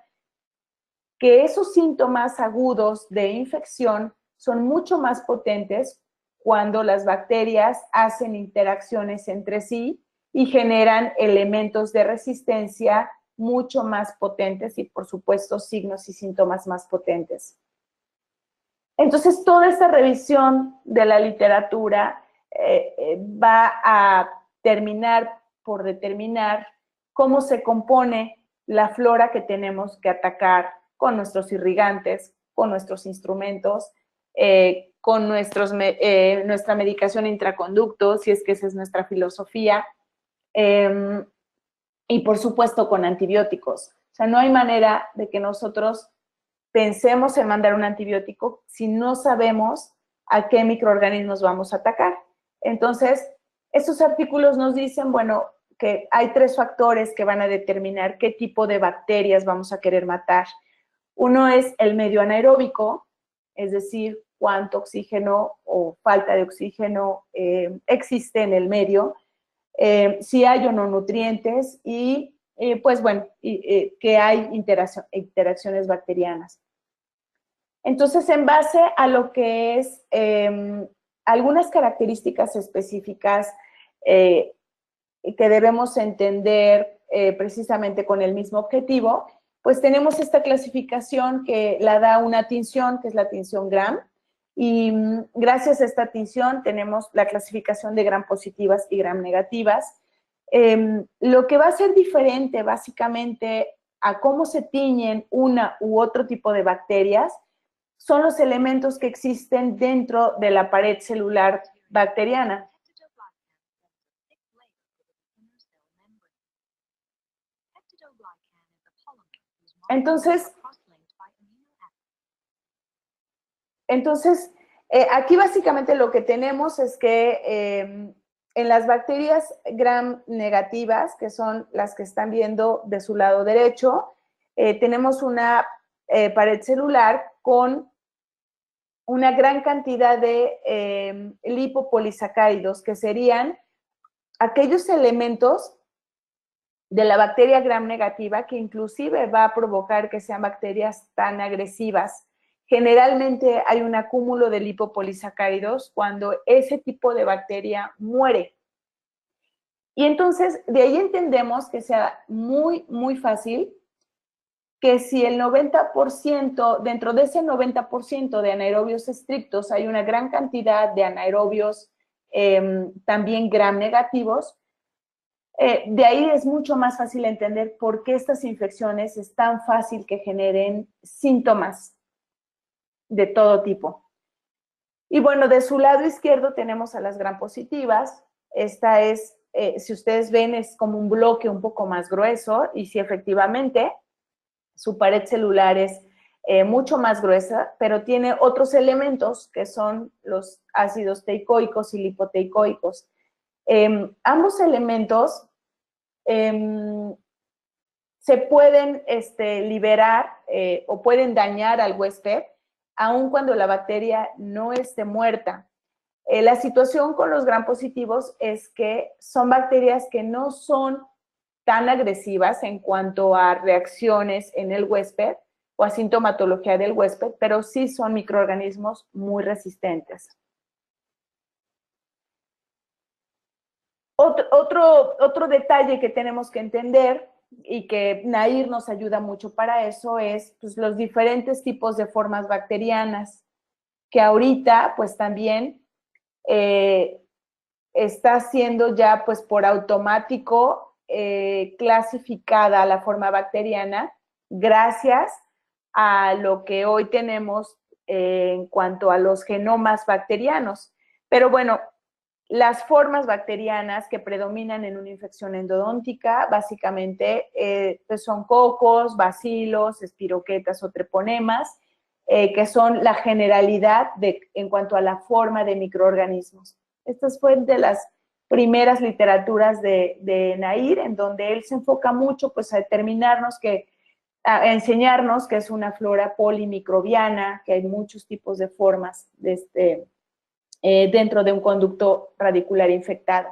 que esos síntomas agudos de infección son mucho más potentes cuando las bacterias hacen interacciones entre sí y generan elementos de resistencia mucho más potentes y, por supuesto, signos y síntomas más potentes. Entonces, toda esta revisión de la literatura va a terminar por determinar cómo se compone la flora que tenemos que atacar con nuestros irrigantes, con nuestros instrumentos, con nuestra medicación intraconducto, si es que esa es nuestra filosofía, y por supuesto con antibióticos. O sea, no hay manera de que nosotros pensemos en mandar un antibiótico si no sabemos a qué microorganismos vamos a atacar. Entonces, estos artículos nos dicen, bueno, que hay 3 factores que van a determinar qué tipo de bacterias vamos a querer matar. Uno es el medio anaeróbico, es decir, cuánto oxígeno o falta de oxígeno existe en el medio, si hay o no nutrientes y, pues bueno, que hay interacciones bacterianas. Entonces, en base a lo que es algunas características específicas que debemos entender precisamente con el mismo objetivo, pues tenemos esta clasificación que la da una tinción, que es la tinción Gram, y gracias a esta tinción tenemos la clasificación de Gram positivas y Gram negativas. Lo que va a ser diferente básicamente a cómo se tiñen una u otro tipo de bacterias son los elementos que existen dentro de la pared celular bacteriana. Entonces, aquí básicamente lo que tenemos es que en las bacterias Gram negativas, que son las que están viendo de su lado derecho, tenemos una pared celular con una gran cantidad de lipopolisacáridos, que serían aquellos elementos de la bacteria Gram negativa que inclusive va a provocar que sean bacterias tan agresivas. Generalmente hay un acúmulo de lipopolisacáridos cuando ese tipo de bacteria muere. Y entonces, de ahí entendemos que sea muy, muy fácil que si el 90%, dentro de ese 90% de anaerobios estrictos, hay una gran cantidad de anaerobios también gram negativos, de ahí es mucho más fácil entender por qué estas infecciones es tan fácil que generen síntomas de todo tipo. Y bueno, de su lado izquierdo tenemos a las gram positivas. Esta es, si ustedes ven, es como un bloque un poco más grueso y sí, efectivamente, su pared celular es mucho más gruesa, pero tiene otros elementos que son los ácidos teicoicos y lipoteicoicos. Ambos elementos se pueden liberar o pueden dañar al huésped, aun cuando la bacteria no esté muerta. La situación con los gram positivos es que son bacterias que no son tan agresivas en cuanto a reacciones en el huésped o a sintomatología del huésped, pero sí son microorganismos muy resistentes. Otro detalle que tenemos que entender y que Nair nos ayuda mucho para eso es pues, los diferentes tipos de formas bacterianas, que ahorita pues también está siendo ya pues por automático clasificada la forma bacteriana gracias a lo que hoy tenemos en cuanto a los genomas bacterianos. Pero bueno, las formas bacterianas que predominan en una infección endodóntica básicamente pues son cocos, bacilos, espiroquetas o treponemas, que son la generalidad en cuanto a la forma de microorganismos. Estas fueron de las primeras literaturas de Nair, en donde él se enfoca mucho pues, a enseñarnos que es una flora polimicrobiana, que hay muchos tipos de formas dentro de un conducto radicular infectado.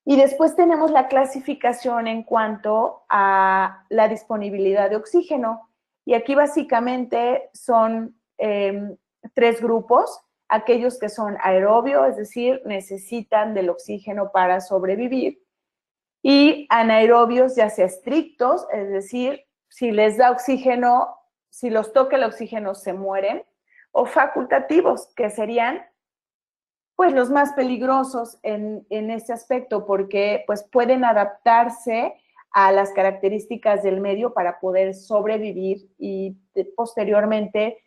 Y después tenemos la clasificación en cuanto a la disponibilidad de oxígeno. Y aquí básicamente son 3 grupos. Aquellos que son aerobios, es decir, necesitan del oxígeno para sobrevivir. Y anaerobios, ya sea estrictos, es decir, si les da oxígeno, si los toca el oxígeno se mueren. O facultativos, que serían pues los más peligrosos en este aspecto, porque pues pueden adaptarse a las características del medio para poder sobrevivir y posteriormente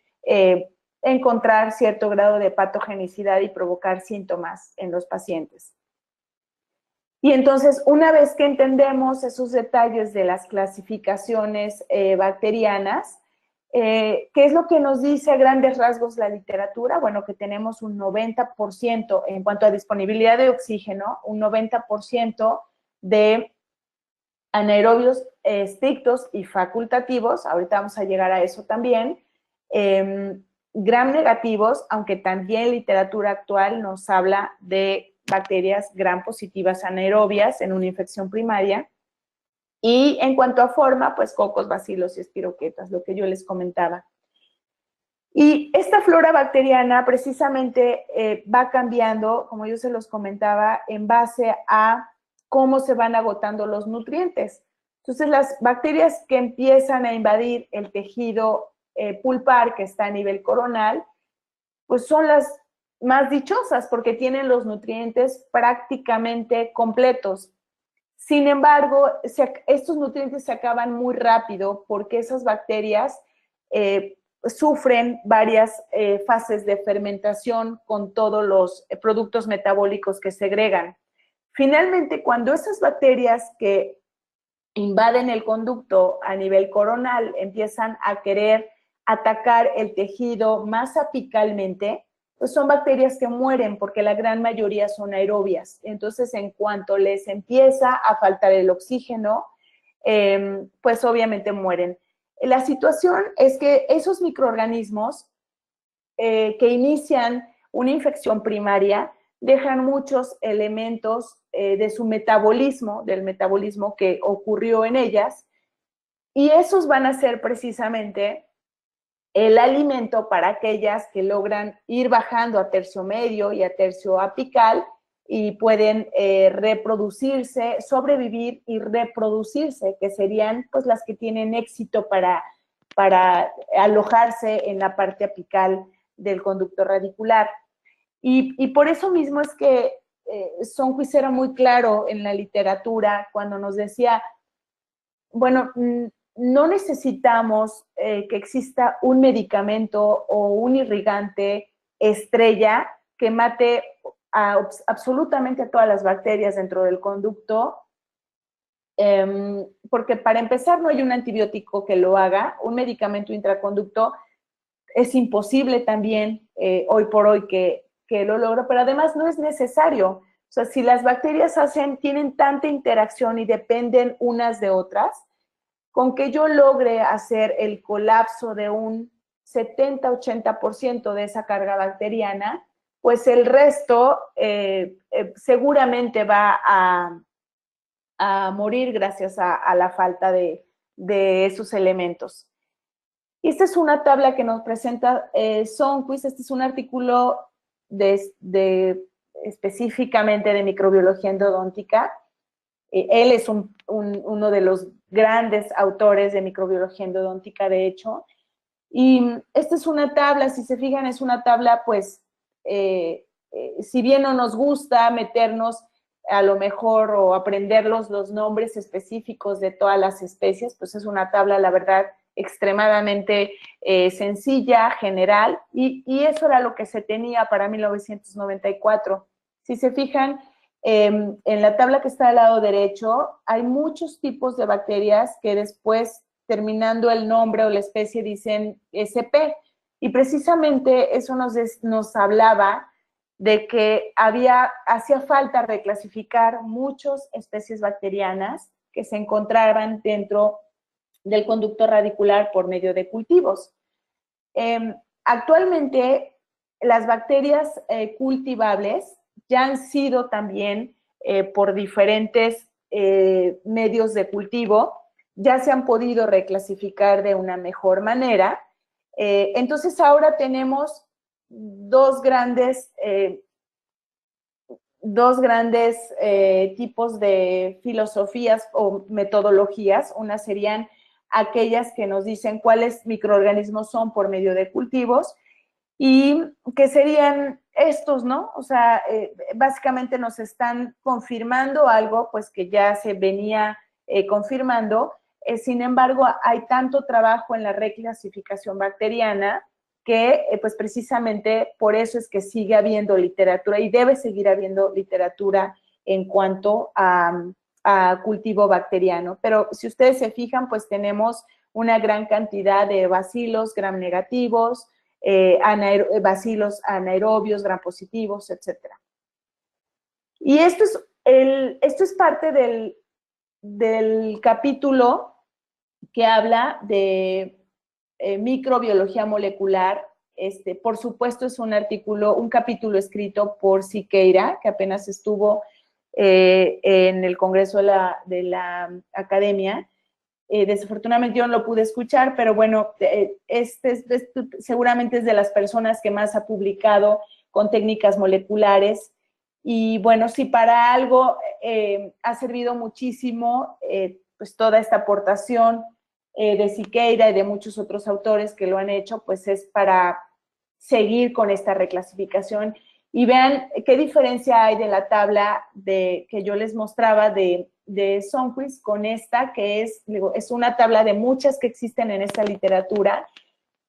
encontrar cierto grado de patogenicidad y provocar síntomas en los pacientes. Y entonces, una vez que entendemos esos detalles de las clasificaciones bacterianas, ¿qué es lo que nos dice a grandes rasgos la literatura? Bueno, que tenemos un 90% en cuanto a disponibilidad de oxígeno, un 90% de anaerobios estrictos y facultativos, ahorita vamos a llegar a eso también, gram negativos, aunque también literatura actual nos habla de bacterias gram positivas anaerobias en una infección primaria. Y en cuanto a forma, pues cocos, bacilos y espiroquetas, lo que yo les comentaba. Y esta flora bacteriana precisamente va cambiando, como yo se los comentaba, en base a cómo se van agotando los nutrientes. Entonces, las bacterias que empiezan a invadir el tejido pulpar, que está a nivel coronal, pues son las más dichosas porque tienen los nutrientes prácticamente completos. Sin embargo, estos nutrientes se acaban muy rápido porque esas bacterias sufren varias fases de fermentación con todos los productos metabólicos que segregan. Finalmente, cuando esas bacterias que invaden el conducto a nivel coronal empiezan a querer atacar el tejido más apicalmente, pues son bacterias que mueren porque la gran mayoría son aerobias. Entonces, en cuanto les empieza a faltar el oxígeno, pues obviamente mueren. La situación es que esos microorganismos que inician una infección primaria dejan muchos elementos de su metabolismo, del metabolismo que ocurrió en ellas, y esos van a ser precisamente el alimento para aquellas que logran ir bajando a tercio medio y a tercio apical y pueden reproducirse, sobrevivir y reproducirse, que serían pues las que tienen éxito para alojarse en la parte apical del conducto radicular. Y por eso mismo es que Sundquist era muy claro en la literatura cuando nos decía, bueno, no necesitamos que exista un medicamento o un irrigante estrella que mate absolutamente a todas las bacterias dentro del conducto, porque para empezar no hay un antibiótico que lo haga, un medicamento intraconducto es imposible también hoy por hoy que lo logre, pero además no es necesario. O sea, si las bacterias tienen tanta interacción y dependen unas de otras, con que yo logre hacer el colapso de un 70-80% de esa carga bacteriana, pues el resto seguramente va a morir gracias a la falta de esos elementos. Esta es una tabla que nos presenta Sundquist. Este es un artículo específicamente de microbiología endodóntica. Él es uno de los grandes autores de microbiología endodóntica, de hecho. Y esta es una tabla, si se fijan, es una tabla, pues, si bien no nos gusta meternos a lo mejor o aprender los nombres específicos de todas las especies, pues es una tabla, la verdad, extremadamente sencilla, general, y eso era lo que se tenía para 1994. Si se fijan, en la tabla que está al lado derecho, hay muchos tipos de bacterias que después, terminando el nombre o la especie, dicen SP, y precisamente eso nos hablaba de que hacía falta reclasificar muchas especies bacterianas que se encontraban dentro del conducto radicular por medio de cultivos. Actualmente, las bacterias cultivables ya han sido también por diferentes medios de cultivo, ya se han podido reclasificar de una mejor manera. Entonces, ahora tenemos dos grandes tipos de filosofías o metodologías. Una serían aquellas que nos dicen cuáles microorganismos son por medio de cultivos y que serían estos, ¿no? O sea, básicamente nos están confirmando algo pues que ya se venía confirmando. Sin embargo, hay tanto trabajo en la reclasificación bacteriana que pues precisamente por eso es que sigue habiendo literatura y debe seguir habiendo literatura en cuanto a cultivo bacteriano. Pero si ustedes se fijan, pues tenemos una gran cantidad de bacilos gram negativos, bacilos anaerobios, gram positivos, etc. Y esto es parte del capítulo que habla de microbiología molecular. Por supuesto, es un capítulo escrito por Siqueira, que apenas estuvo en el Congreso de la Academia. Desafortunadamente yo no lo pude escuchar, pero bueno, seguramente es de las personas que más ha publicado con técnicas moleculares. Y bueno, si para algo ha servido muchísimo pues toda esta aportación de Siqueira y de muchos otros autores que lo han hecho, pues es para seguir con esta reclasificación. Y vean qué diferencia hay de la tabla que yo les mostraba de Sundquist con esta, que es una tabla de muchas que existen en esta literatura.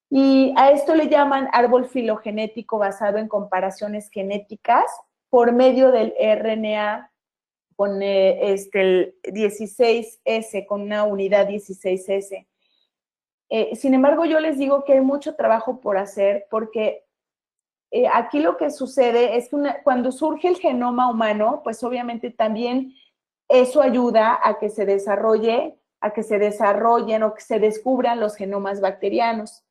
Y a esto le llaman árbol filogenético basado en comparaciones genéticas por medio del RNA con el 16S, con una unidad 16S. Sin embargo, yo les digo que hay mucho trabajo por hacer porque aquí lo que sucede es que cuando surge el genoma humano, pues obviamente también eso ayuda a que se desarrollen o que se descubran los genomas bacterianos.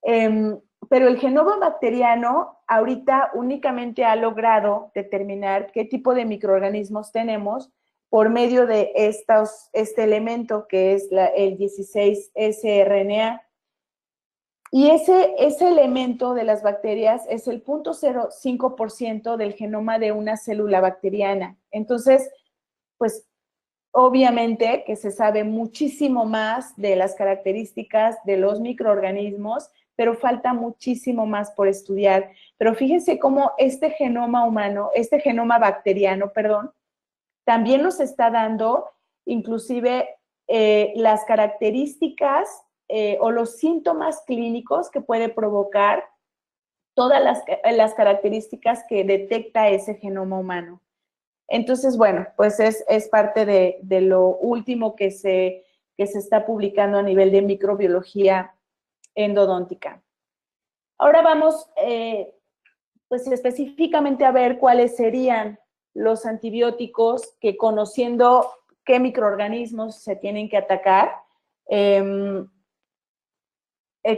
Pero el genoma bacteriano ahorita únicamente ha logrado determinar qué tipo de microorganismos tenemos por medio de este elemento que es el 16S-RNA. Y ese elemento de las bacterias es el 0.05% del genoma de una célula bacteriana. Entonces, pues obviamente que se sabe muchísimo más de las características de los microorganismos, pero falta muchísimo más por estudiar. Pero fíjense cómo este genoma humano, este genoma bacteriano, perdón, también nos está dando inclusive las características o los síntomas clínicos que puede provocar todas las características que detecta ese genoma humano. Entonces, bueno, pues es parte de lo último que se está publicando a nivel de microbiología endodóntica. Ahora vamos, pues específicamente a ver cuáles serían los antibióticos que, conociendo qué microorganismos se tienen que atacar,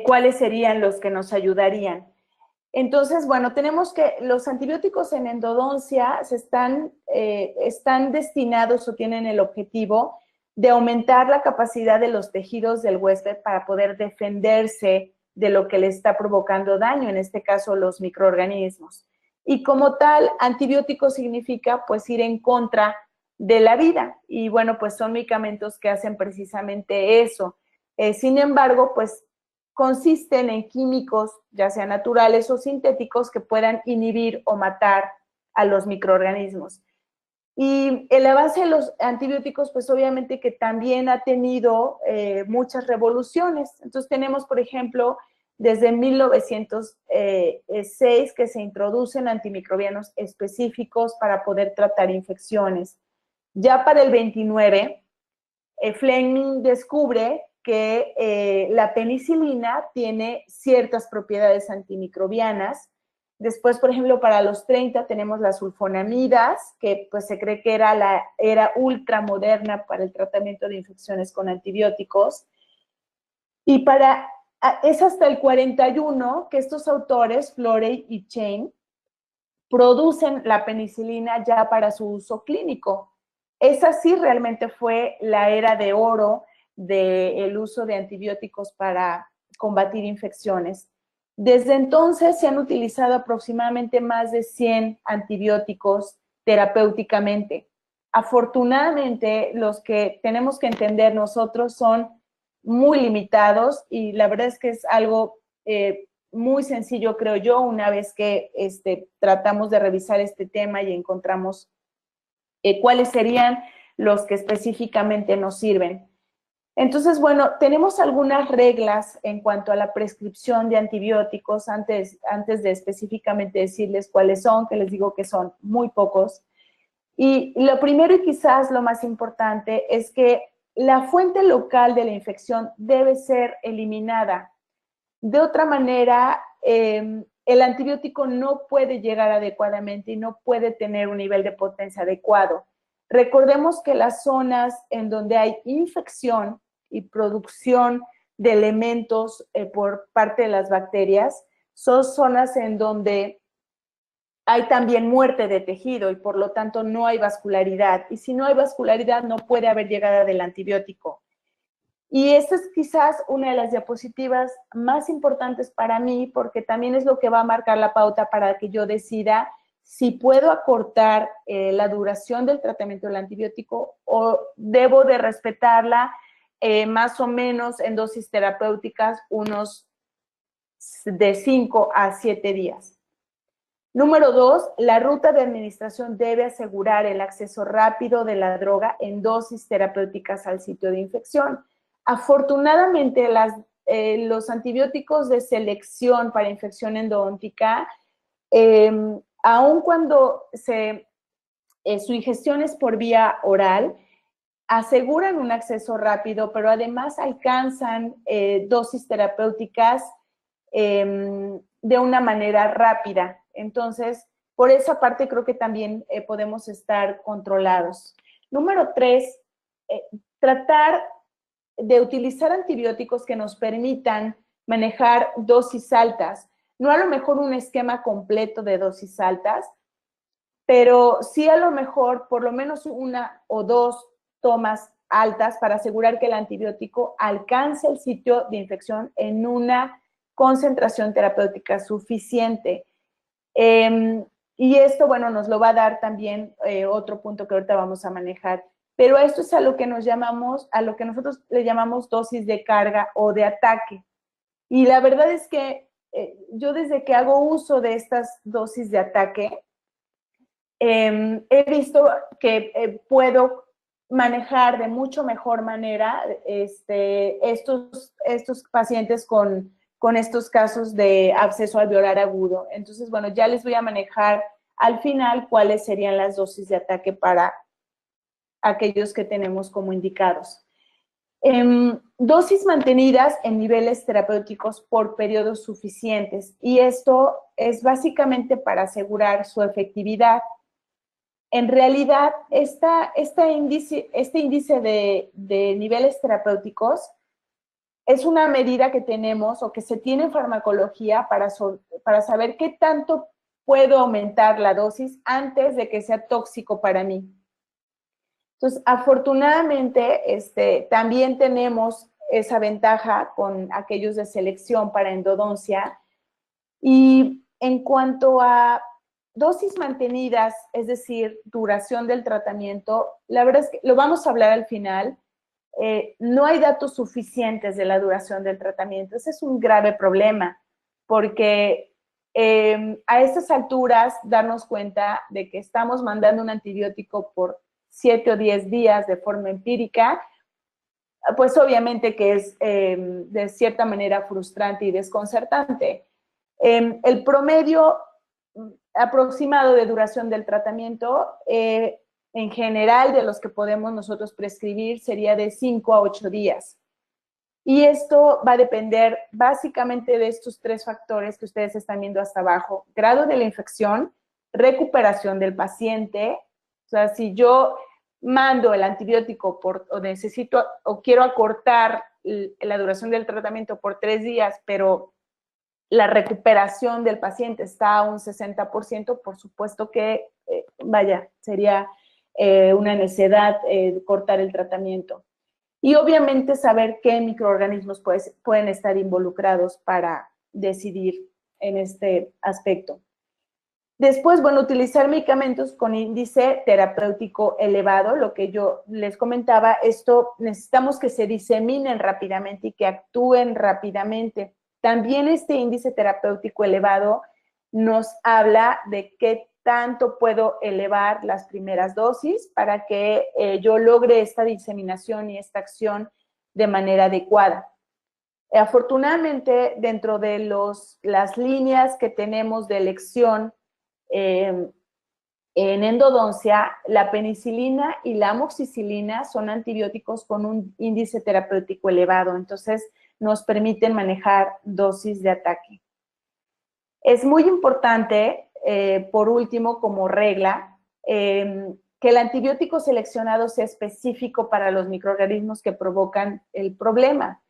cuáles serían los que nos ayudarían. Entonces, bueno, tenemos que los antibióticos en endodoncia están destinados o tienen el objetivo de aumentar la capacidad de los tejidos del huésped para poder defenderse de lo que le está provocando daño, en este caso los microorganismos. Y como tal, antibiótico significa pues ir en contra de la vida. Y bueno, pues son medicamentos que hacen precisamente eso. Sin embargo, pues consisten en químicos, ya sean naturales o sintéticos, que puedan inhibir o matar a los microorganismos. Y el avance de los antibióticos, pues obviamente que también ha tenido muchas revoluciones. Entonces tenemos, por ejemplo, desde 1906 que se introducen antimicrobianos específicos para poder tratar infecciones. Ya para el 29, Fleming descubre que la penicilina tiene ciertas propiedades antimicrobianas. Después, por ejemplo, para los 30 tenemos las sulfonamidas, que pues se cree que era la era ultramoderna para el tratamiento de infecciones con antibióticos. Y es hasta el 41 que estos autores, Florey y Chain, producen la penicilina ya para su uso clínico. Esa sí realmente fue la era de oro del uso de antibióticos para combatir infecciones. Desde entonces se han utilizado aproximadamente más de 100 antibióticos terapéuticamente. Afortunadamente, los que tenemos que entender nosotros son muy limitados y la verdad es que es algo muy sencillo, creo yo, una vez que tratamos de revisar este tema y encontramos cuáles serían los que específicamente nos sirven. Entonces, bueno, tenemos algunas reglas en cuanto a la prescripción de antibióticos, antes de específicamente decirles cuáles son, que les digo que son muy pocos. Y lo primero y quizás lo más importante es que la fuente local de la infección debe ser eliminada. De otra manera, el antibiótico no puede llegar adecuadamente y no puede tener un nivel de potencia adecuado. Recordemos que las zonas en donde hay infección y producción de elementos por parte de las bacterias son zonas en donde hay también muerte de tejido y por lo tanto no hay vascularidad. Y si no hay vascularidad, no puede haber llegada del antibiótico. Y esta es quizás una de las diapositivas más importantes para mí porque también es lo que va a marcar la pauta para que yo decida si puedo acortar la duración del tratamiento del antibiótico o debo de respetarla más o menos en dosis terapéuticas unos de 5 a 7 días. Número 2, la ruta de administración debe asegurar el acceso rápido de la droga en dosis terapéuticas al sitio de infección. Afortunadamente, los antibióticos de selección para infección endodóntica, aun cuando su ingestión es por vía oral, aseguran un acceso rápido, pero además alcanzan dosis terapéuticas de una manera rápida. Entonces, por esa parte creo que también podemos estar controlados. Número 3, tratar de utilizar antibióticos que nos permitan manejar dosis altas. No a lo mejor un esquema completo de dosis altas, pero sí a lo mejor por lo menos 1 o 2 tomas altas para asegurar que el antibiótico alcance el sitio de infección en una concentración terapéutica suficiente. Y esto, bueno, nos lo va a dar también otro punto que ahorita vamos a manejar. Pero esto es a lo que nosotros le llamamos dosis de carga o de ataque. Y la verdad es que yo desde que hago uso de estas dosis de ataque, he visto que puedo manejar de mucho mejor manera estos pacientes con estos casos de absceso alveolar agudo. Entonces, bueno, ya les voy a manejar al final cuáles serían las dosis de ataque para aquellos que tenemos como indicados. Dosis mantenidas en niveles terapéuticos por periodos suficientes, y esto es básicamente para asegurar su efectividad. En realidad, este índice de niveles terapéuticos es una medida que tenemos o que se tiene en farmacología para saber qué tanto puedo aumentar la dosis antes de que sea tóxico para mí. Entonces, afortunadamente, también tenemos esa ventaja con aquellos de selección para endodoncia. Y en cuanto a dosis mantenidas, es decir, duración del tratamiento, la verdad es que lo vamos a hablar al final. No hay datos suficientes de la duración del tratamiento. Ese es un grave problema, porque a estas alturas darnos cuenta de que estamos mandando un antibiótico por 7 o 10 días de forma empírica, pues obviamente que es de cierta manera frustrante y desconcertante. El promedio aproximado de duración del tratamiento, en general, de los que podemos nosotros prescribir, sería de 5 a 8 días. Y esto va a depender básicamente de estos 3 factores que ustedes están viendo hasta abajo: grado de la infección, recuperación del paciente. O sea, si yo mando el antibiótico o necesito o quiero acortar la duración del tratamiento por 3 días, pero la recuperación del paciente está a un 60%, por supuesto que, sería una necedad cortar el tratamiento. Y obviamente saber qué microorganismos pueden estar involucrados para decidir en este aspecto. Después, bueno, utilizar medicamentos con índice terapéutico elevado, lo que yo les comentaba, esto necesitamos que se diseminen rápidamente y que actúen rápidamente. También este índice terapéutico elevado nos habla de qué tanto puedo elevar las primeras dosis para que yo logre esta diseminación y esta acción de manera adecuada. Afortunadamente, dentro de las líneas que tenemos de elección en endodoncia, la penicilina y la amoxicilina son antibióticos con un índice terapéutico elevado, entonces nos permiten manejar dosis de ataque. Es muy importante, por último, como regla, que el antibiótico seleccionado sea específico para los microorganismos que provocan el problema.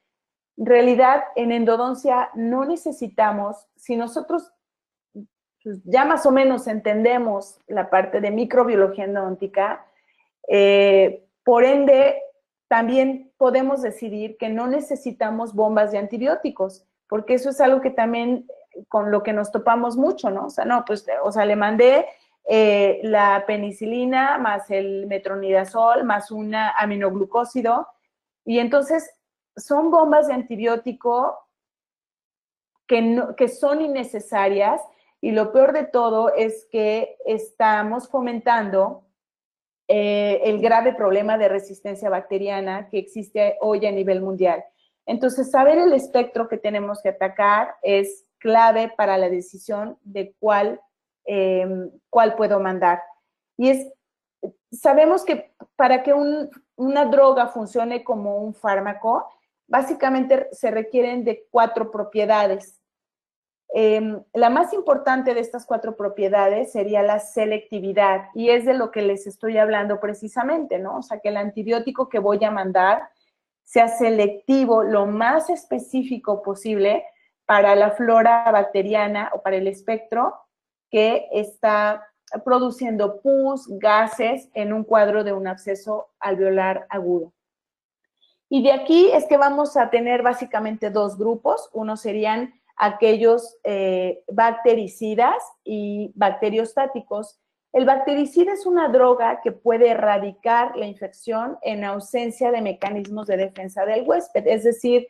En realidad, en endodoncia no necesitamos, si nosotros ya más o menos entendemos la parte de microbiología endodóntica, por ende, también podemos decidir que no necesitamos bombas de antibióticos, porque eso es algo que también con lo que nos topamos mucho, ¿no? O sea, le mandé la penicilina más el metronidazol más un aminoglucósido, y entonces son bombas de antibiótico que son innecesarias. Y lo peor de todo es que estamos fomentando el grave problema de resistencia bacteriana que existe hoy a nivel mundial. Entonces, saber el espectro que tenemos que atacar es clave para la decisión de cuál puedo mandar. Y sabemos que para que una droga funcione como un fármaco, básicamente se requieren de 4 propiedades. La más importante de estas 4 propiedades sería la selectividad, y es de lo que les estoy hablando precisamente, ¿no? O sea, que el antibiótico que voy a mandar sea selectivo, lo más específico posible para la flora bacteriana o para el espectro que está produciendo pus, gases en un cuadro de un absceso alveolar agudo. Y de aquí es que vamos a tener básicamente 2 grupos. Uno serían aquellos bactericidas y bacteriostáticos. El bactericida es una droga que puede erradicar la infección en ausencia de mecanismos de defensa del huésped, es decir,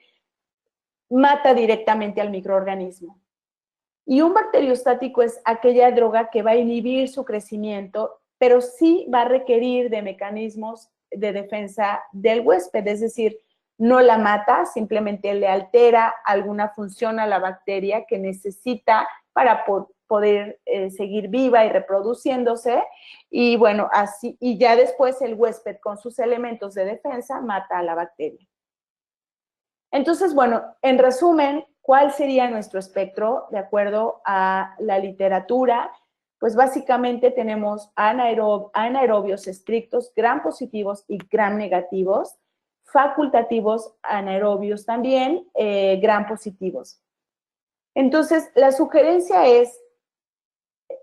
mata directamente al microorganismo. Y un bacteriostático es aquella droga que va a inhibir su crecimiento, pero sí va a requerir de mecanismos de defensa del huésped, es decir, no la mata, simplemente le altera alguna función a la bacteria que necesita para poder seguir viva y reproduciéndose, y bueno, así, y ya después el huésped con sus elementos de defensa mata a la bacteria. Entonces, bueno, en resumen, ¿cuál sería nuestro espectro de acuerdo a la literatura? Pues básicamente tenemos anaerobios estrictos, gram positivos y gram negativos, facultativos anaerobios también, gram positivos. Entonces, la sugerencia es,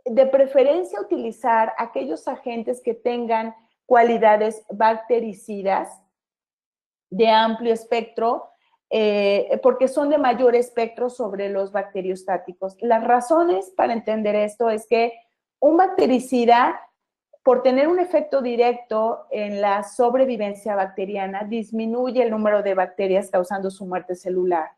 de preferencia, utilizar aquellos agentes que tengan cualidades bactericidas de amplio espectro, porque son de mayor espectro sobre los bacteriostáticos. Las razones para entender esto es que un bactericida, por tener un efecto directo en la sobrevivencia bacteriana, disminuye el número de bacterias causando su muerte celular.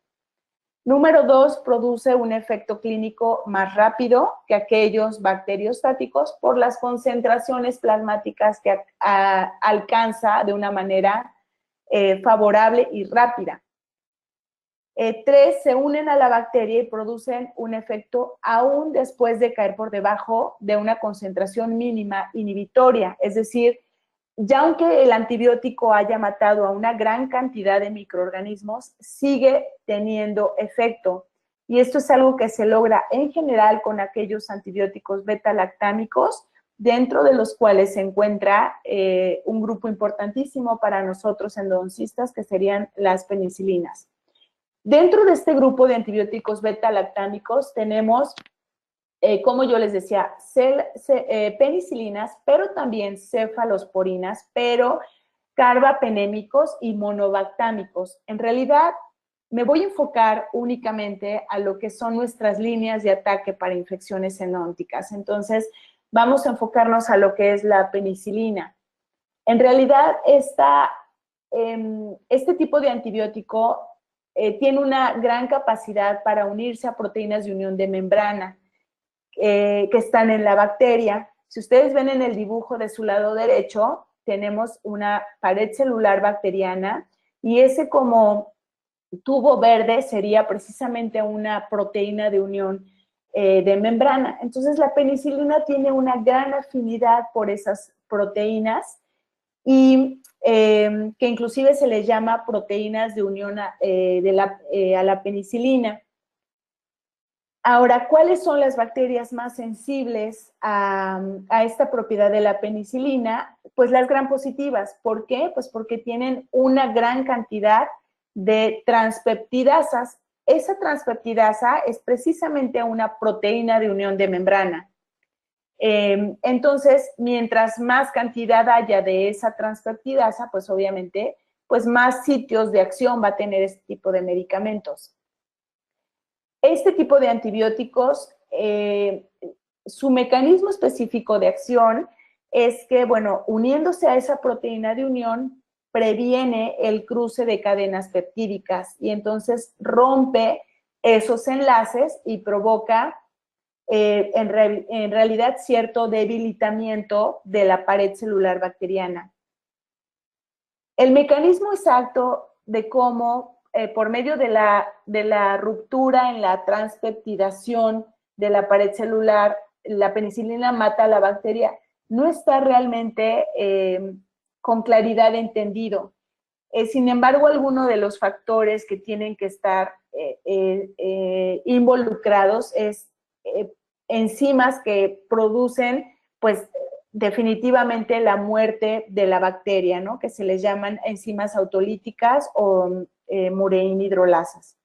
Número 2, produce un efecto clínico más rápido que aquellos bacteriostáticos por las concentraciones plasmáticas que alcanza de una manera favorable y rápida. 3, se unen a la bacteria y producen un efecto aún después de caer por debajo de una concentración mínima inhibitoria, es decir, ya aunque el antibiótico haya matado a una gran cantidad de microorganismos, sigue teniendo efecto. Y esto es algo que se logra en general con aquellos antibióticos beta-lactámicos, dentro de los cuales se encuentra un grupo importantísimo para nosotros endodoncistas, que serían las penicilinas. Dentro de este grupo de antibióticos beta-lactámicos tenemos, como yo les decía, penicilinas, pero también cefalosporinas, pero carbapenémicos y monobactámicos. En realidad, me voy a enfocar únicamente a lo que son nuestras líneas de ataque para infecciones endodónticas. Entonces, vamos a enfocarnos a lo que es la penicilina. En realidad, este tipo de antibiótico tiene una gran capacidad para unirse a proteínas de unión de membrana que están en la bacteria. Si ustedes ven en el dibujo de su lado derecho, tenemos una pared celular bacteriana y ese como tubo verde sería precisamente una proteína de unión de membrana. Entonces, la penicilina tiene una gran afinidad por esas proteínas y que inclusive se les llama proteínas de unión a la penicilina. Ahora, ¿cuáles son las bacterias más sensibles a esta propiedad de la penicilina? Pues las gram positivas. ¿Por qué? Pues porque tienen una gran cantidad de transpeptidasas. Esa transpeptidasa es precisamente una proteína de unión de membrana. Entonces, mientras más cantidad haya de esa transpeptidasa, pues obviamente, pues más sitios de acción va a tener este tipo de medicamentos. Este tipo de antibióticos, su mecanismo específico de acción es que, bueno, uniéndose a esa proteína de unión, previene el cruce de cadenas peptídicas y entonces rompe esos enlaces y provoca en realidad cierto debilitamiento de la pared celular bacteriana. El mecanismo exacto de cómo, por medio de la ruptura en la transpeptidación de la pared celular, la penicilina mata a la bacteria, no está realmente con claridad entendido. Sin embargo, algunos de los factores que tienen que estar involucrados es enzimas que producen, pues, definitivamente la muerte de la bacteria, ¿no? Que se les llaman enzimas autolíticas o mureinhidrolasas.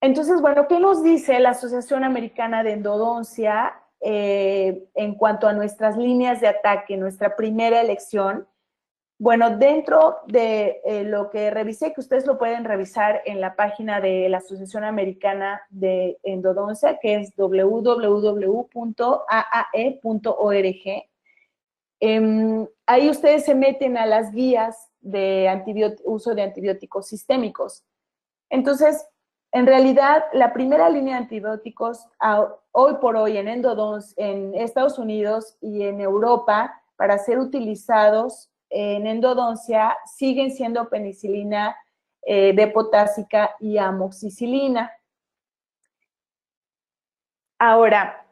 Entonces, bueno, ¿qué nos dice la Asociación Americana de Endodoncia en cuanto a nuestras líneas de ataque, nuestra primera elección? Bueno, dentro de lo que revisé, que ustedes lo pueden revisar en la página de la Asociación Americana de Endodoncia, que es www.aae.org. Ahí ustedes se meten a las guías de uso de antibióticos sistémicos. Entonces, en realidad, la primera línea de antibióticos hoy por hoy en Estados Unidos y en Europa para ser utilizados en endodoncia siguen siendo penicilina B-potásica y amoxicilina. Ahora,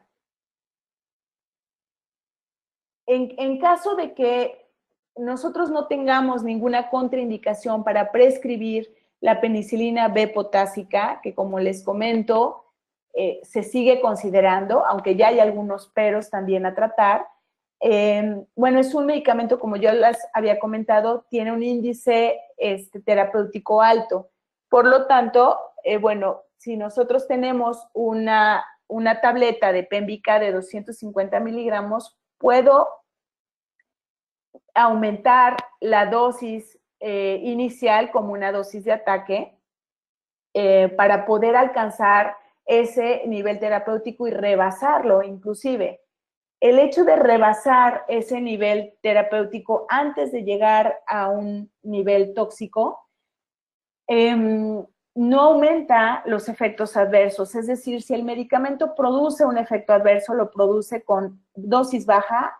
en caso de que nosotros no tengamos ninguna contraindicación para prescribir la penicilina B-potásica, que como les comento, se sigue considerando, aunque ya hay algunos peros también a tratar. Bueno, es un medicamento, como yo les había comentado, tiene un índice terapéutico alto. Por lo tanto, bueno, si nosotros tenemos una tableta de Pemvica de 250 miligramos, puedo aumentar la dosis inicial como una dosis de ataque para poder alcanzar ese nivel terapéutico y rebasarlo inclusive. El hecho de rebasar ese nivel terapéutico antes de llegar a un nivel tóxico no aumenta los efectos adversos. Es decir, si el medicamento produce un efecto adverso, lo produce con dosis baja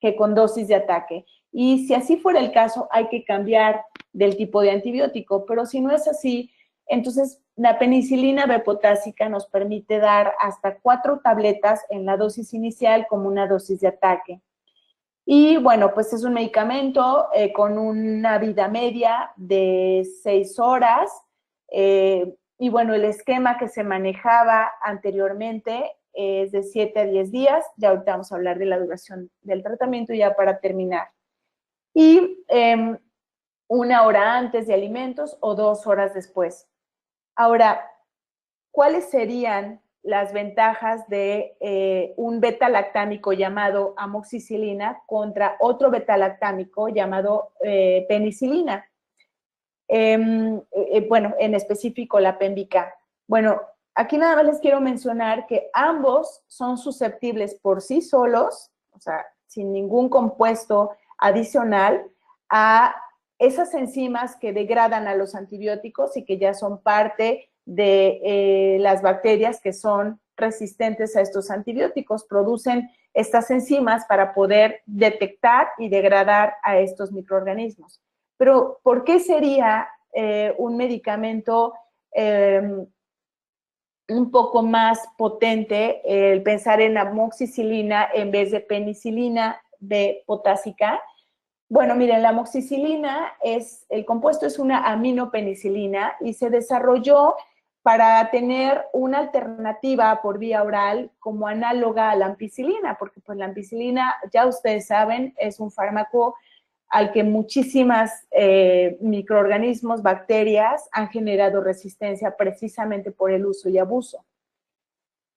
que con dosis de ataque. Y si así fuera el caso, hay que cambiar del tipo de antibiótico. Pero si no es así, entonces la penicilina B-potásica nos permite dar hasta 4 tabletas en la dosis inicial como una dosis de ataque. Y bueno, pues es un medicamento con una vida media de 6 horas. Y bueno, el esquema que se manejaba anteriormente es de 7 a 10 días. Ya ahorita vamos a hablar de la duración del tratamiento ya para terminar. Y 1 hora antes de alimentos o 2 horas después. Ahora, ¿cuáles serían las ventajas de un beta-lactámico llamado amoxicilina contra otro beta-lactámico llamado penicilina? Bueno, en específico la Pemvica. Bueno, aquí nada más les quiero mencionar que ambos son susceptibles por sí solos, o sea, sin ningún compuesto adicional, a esas enzimas que degradan a los antibióticos y que ya son parte de las bacterias que son resistentes a estos antibióticos. Producen estas enzimas para poder detectar y degradar a estos microorganismos. Pero, ¿por qué sería un medicamento un poco más potente el pensar en amoxicilina en vez de penicilina B-potásica? Bueno, miren, la amoxicilina el compuesto es una aminopenicilina y se desarrolló para tener una alternativa por vía oral como análoga a la ampicilina, porque pues la ampicilina, ya ustedes saben, es un fármaco al que muchísimas microorganismos, bacterias, han generado resistencia precisamente por el uso y abuso.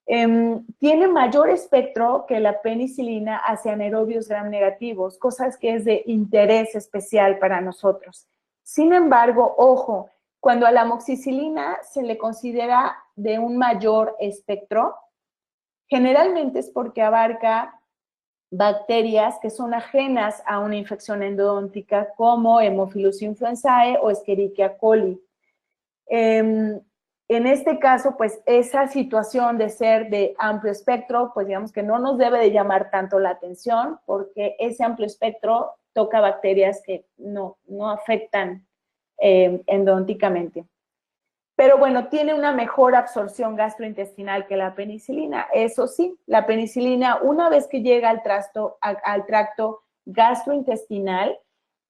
Tiene mayor espectro que la penicilina hacia anaerobios gram negativos, cosas que es de interés especial para nosotros. Sin embargo, ojo, cuando a la amoxicilina se le considera de un mayor espectro, generalmente es porque abarca bacterias que son ajenas a una infección endodóntica como Haemophilus influenzae o Escherichia coli. En este caso, pues esa situación de ser de amplio espectro, pues digamos que no nos debe de llamar tanto la atención porque ese amplio espectro toca bacterias que no afectan endodónticamente. Pero bueno, tiene una mejor absorción gastrointestinal que la penicilina. Eso sí, la penicilina, una vez que llega al tracto gastrointestinal,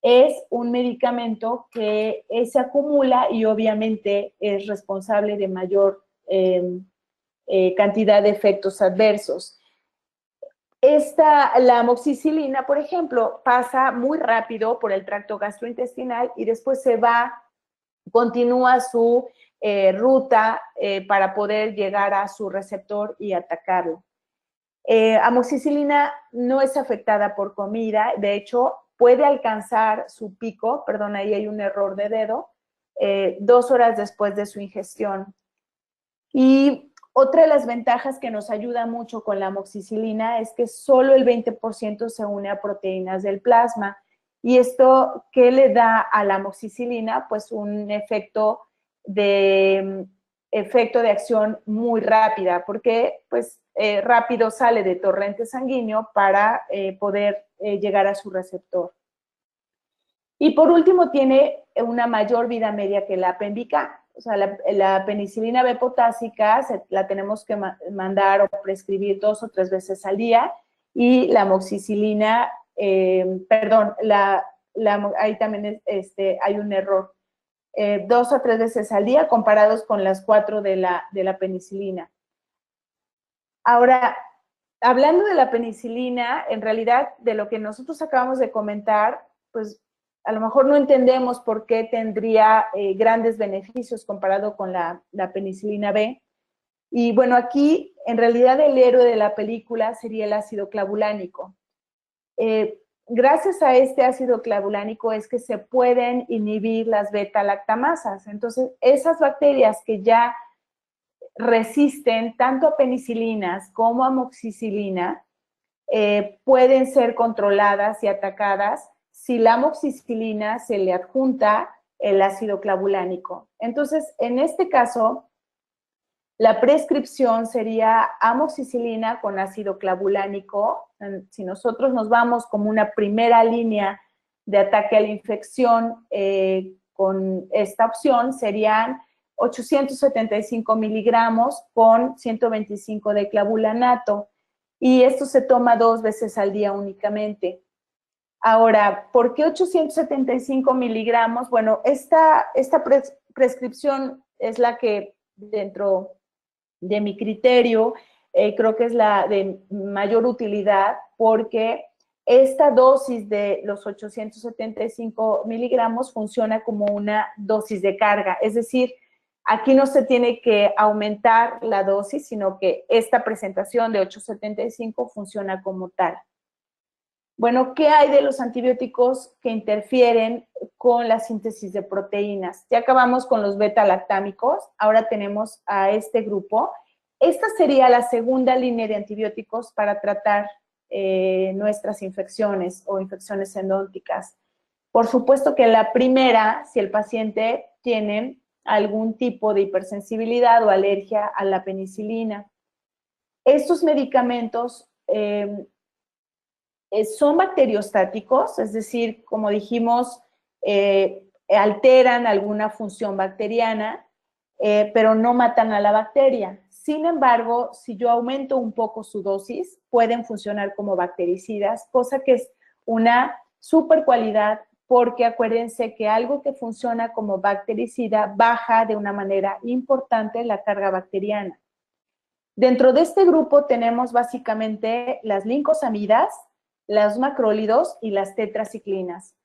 es un medicamento que se acumula y obviamente es responsable de mayor cantidad de efectos adversos. La amoxicilina, por ejemplo, pasa muy rápido por el tracto gastrointestinal y después continúa su ruta para poder llegar a su receptor y atacarlo. Amoxicilina no es afectada por comida, de hecho, puede alcanzar su pico, perdón, ahí hay un error de dedo, 2 horas después de su ingestión. Y otra de las ventajas que nos ayuda mucho con la amoxicilina es que solo el 20% se une a proteínas del plasma. ¿Y esto qué le da a la amoxicilina? Pues un efecto de acción muy rápida, porque pues rápido sale de torrente sanguíneo para poder llegar a su receptor. Y por último, tiene una mayor vida media que la Penvica. O sea, la penicilina B potásica la tenemos que mandar o prescribir 2 o 3 veces al día, y la amoxicilina, perdón, ahí también hay un error. 2 o 3 veces al día comparados con las 4 de la penicilina. Ahora, hablando de la penicilina, en realidad, de lo que nosotros acabamos de comentar, pues a lo mejor no entendemos por qué tendría grandes beneficios comparado con la penicilina B. Y bueno, aquí en realidad el héroe de la película sería el ácido clavulánico. Gracias a este ácido clavulánico es que se pueden inhibir las beta-lactamasas. Entonces, esas bacterias que ya resisten tanto a penicilinas como a amoxicilina pueden ser controladas y atacadas si la amoxicilina se le adjunta el ácido clavulánico. Entonces, en este caso, la prescripción sería amoxicilina con ácido clavulánico. Si nosotros nos vamos como una primera línea de ataque a la infección con esta opción, serían 875 miligramos con 125 de clavulanato. Y esto se toma 2 veces al día únicamente. Ahora, ¿por qué 875 miligramos? Bueno, esta prescripción es la que dentro de mi criterio creo que es la de mayor utilidad, porque esta dosis de los 875 miligramos funciona como una dosis de carga. Es decir, aquí no se tiene que aumentar la dosis, sino que esta presentación de 875 funciona como tal. Bueno, ¿qué hay de los antibióticos que interfieren con la síntesis de proteínas? Ya acabamos con los beta-lactámicos, ahora tenemos a este grupo. Esta sería la segunda línea de antibióticos para tratar nuestras infecciones o infecciones endónticas. Por supuesto que la primera, si el paciente tiene algún tipo de hipersensibilidad o alergia a la penicilina. Estos medicamentos son bacteriostáticos, es decir, como dijimos, alteran alguna función bacteriana, pero no matan a la bacteria. Sin embargo, si yo aumento un poco su dosis, pueden funcionar como bactericidas, cosa que es una super cualidad, porque acuérdense que algo que funciona como bactericida baja de una manera importante la carga bacteriana. Dentro de este grupo tenemos básicamente las lincosamidas, los macrólidos y las tetraciclinas.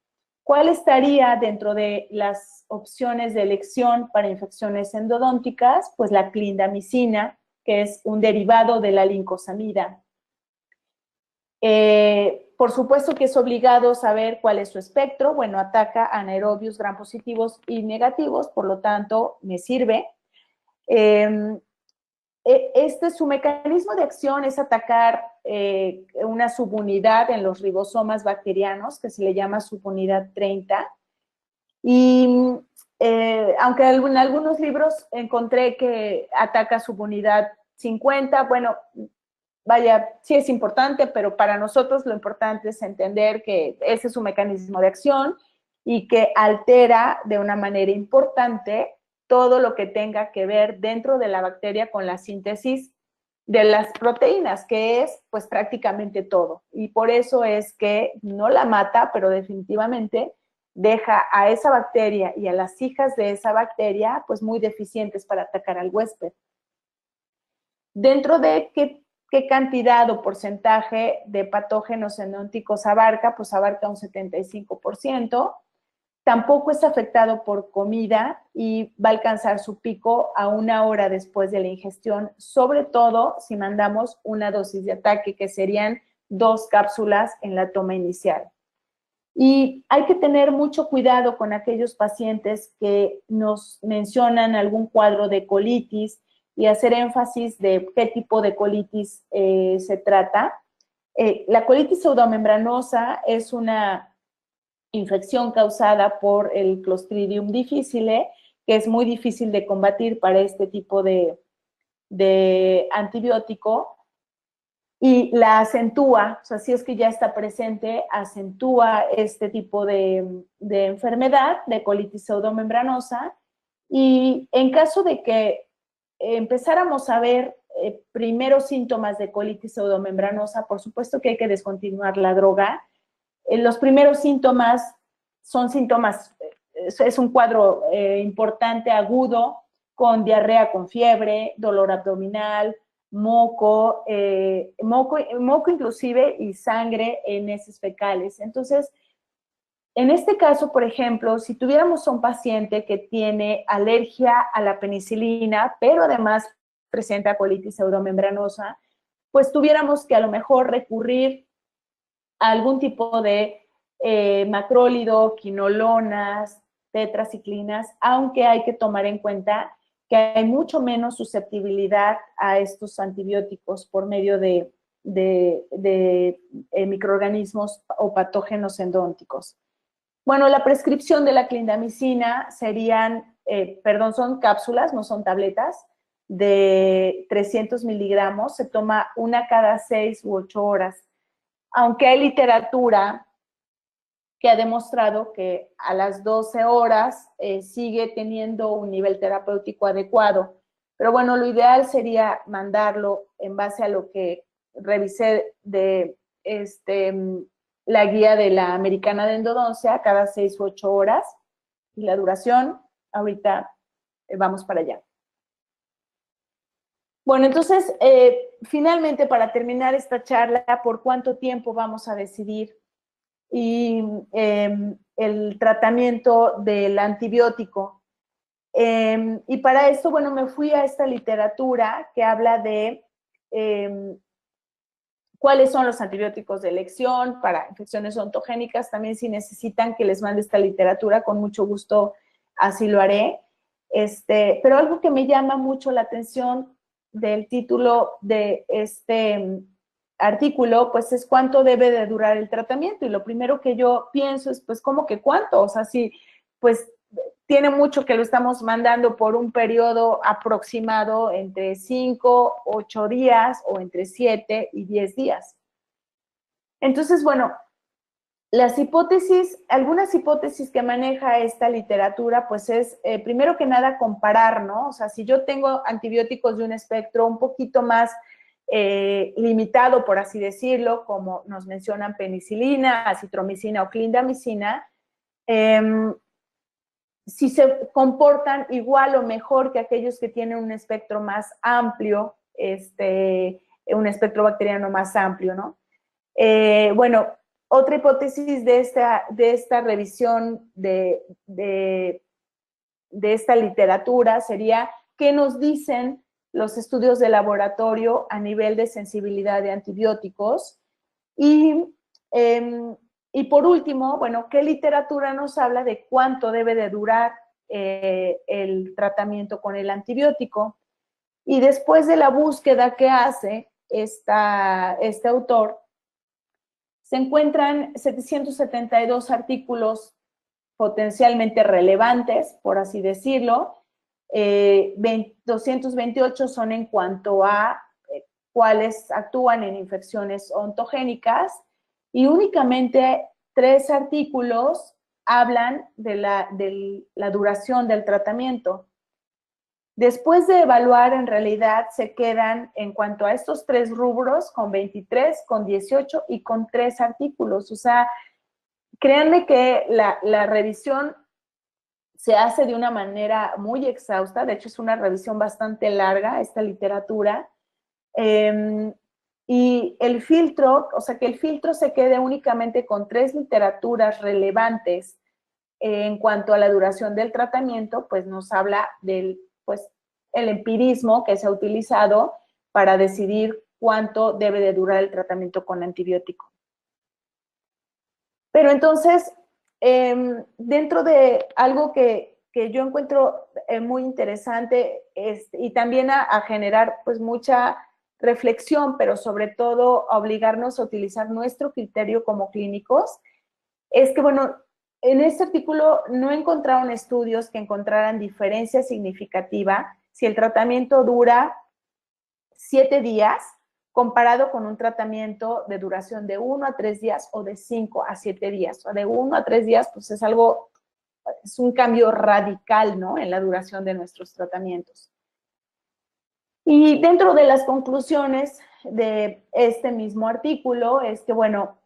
¿Cuál estaría dentro de las opciones de elección para infecciones endodónticas? Pues la clindamicina, que es un derivado de la lincosamida. Por supuesto que es obligado saber cuál es su espectro. Bueno, ataca anaerobios gram positivos y negativos, por lo tanto, me sirve. Su mecanismo de acción es atacar una subunidad en los ribosomas bacterianos, que se le llama subunidad 30. Y aunque en algunos libros encontré que ataca subunidad 50, bueno, vaya, sí es importante, pero para nosotros lo importante es entender que ese es su mecanismo de acción y que altera de una manera importante todo lo que tenga que ver dentro de la bacteria con la síntesis de las proteínas, que es pues prácticamente todo. Y por eso es que no la mata, pero definitivamente deja a esa bacteria y a las hijas de esa bacteria pues muy deficientes para atacar al huésped. Dentro de qué cantidad o porcentaje de patógenos endónticos abarca, pues abarca un 75%. Tampoco es afectado por comida y va a alcanzar su pico a 1 hora después de la ingestión, sobre todo si mandamos una dosis de ataque, que serían 2 cápsulas en la toma inicial. Y hay que tener mucho cuidado con aquellos pacientes que nos mencionan algún cuadro de colitis y hacer énfasis de qué tipo de colitis se trata. La colitis pseudomembranosa es una infección causada por el Clostridium difficile, que es muy difícil de combatir para este tipo de antibiótico, y la acentúa, o sea, si es que ya está presente, acentúa este tipo de enfermedad, de colitis pseudomembranosa, y en caso de que empezáramos a ver primeros síntomas de colitis pseudomembranosa, por supuesto que hay que descontinuar la droga. Los primeros síntomas son síntomas, es un cuadro importante, agudo, con diarrea con fiebre, dolor abdominal, moco, moco inclusive y sangre en heces fecales. Entonces, en este caso, por ejemplo, si tuviéramos a un paciente que tiene alergia a la penicilina, pero además presenta colitis pseudomembranosa, pues tuviéramos que a lo mejor recurrir a algún tipo de macrólido, quinolonas, tetraciclinas, aunque hay que tomar en cuenta que hay mucho menos susceptibilidad a estos antibióticos por medio de microorganismos o patógenos endónticos. Bueno, la prescripción de la clindamicina serían, son cápsulas, no son tabletas, de 300 miligramos, se toma una cada 6 u 8 horas. Aunque hay literatura que ha demostrado que a las 12 horas sigue teniendo un nivel terapéutico adecuado. Pero bueno, lo ideal sería mandarlo en base a lo que revisé de la guía de la Americana de Endodoncia, cada 6 u 8 horas. Y la duración, ahorita vamos para allá. Bueno, entonces, finalmente, para terminar esta charla, ¿por cuánto tiempo vamos a decidir? Y el tratamiento del antibiótico. Y para esto, bueno, me fui a esta literatura que habla de cuáles son los antibióticos de elección para infecciones ontogénicas. También si necesitan que les mande esta literatura, con mucho gusto así lo haré. Pero algo que me llama mucho la atención del título de este artículo, pues es cuánto debe de durar el tratamiento. Y lo primero que yo pienso es, pues, ¿cómo que cuánto? O sea, si, pues, tiene mucho que lo estamos mandando por un periodo aproximado entre 5, 8 días o entre 7 y 10 días. Entonces, bueno, las hipótesis, algunas hipótesis que maneja esta literatura, pues es, primero que nada, comparar, ¿no? O sea, si yo tengo antibióticos de un espectro un poquito más limitado, por así decirlo, como nos mencionan penicilina, acitromicina o clindamicina, si se comportan igual o mejor que aquellos que tienen un espectro más amplio, un espectro bacteriano más amplio, ¿no? Bueno, otra hipótesis de esta revisión de esta literatura sería qué nos dicen los estudios de laboratorio a nivel de sensibilidad de antibióticos. Y por último, bueno, ¿qué literatura nos habla de cuánto debe de durar el tratamiento con el antibiótico? Y después de la búsqueda que hace este autor, se encuentran 772 artículos potencialmente relevantes, por así decirlo. 228 son en cuanto a cuáles actúan en infecciones ontogénicas, y únicamente 3 artículos hablan de la duración del tratamiento. Después de evaluar, en realidad se quedan en cuanto a estos 3 rubros con 23, con 18 y con 3 artículos. O sea, créanme que la revisión se hace de una manera muy exhausta. De hecho, es una revisión bastante larga, esta literatura. Y el filtro, o sea, que el filtro se quede únicamente con 3 literaturas relevantes en cuanto a la duración del tratamiento, pues nos habla del, pues, el empirismo que se ha utilizado para decidir cuánto debe de durar el tratamiento con antibiótico. Pero entonces, dentro de algo que yo encuentro muy interesante y también a generar pues mucha reflexión, pero sobre todo a obligarnos a utilizar nuestro criterio como clínicos, es que, bueno, en este artículo no encontraron estudios que encontraran diferencia significativa si el tratamiento dura 7 días comparado con un tratamiento de duración de 1 a 3 días o de 5 a 7 días. O de 1 a 3 días, pues es un cambio radical, ¿no?, en la duración de nuestros tratamientos. Y dentro de las conclusiones de este mismo artículo es que, bueno,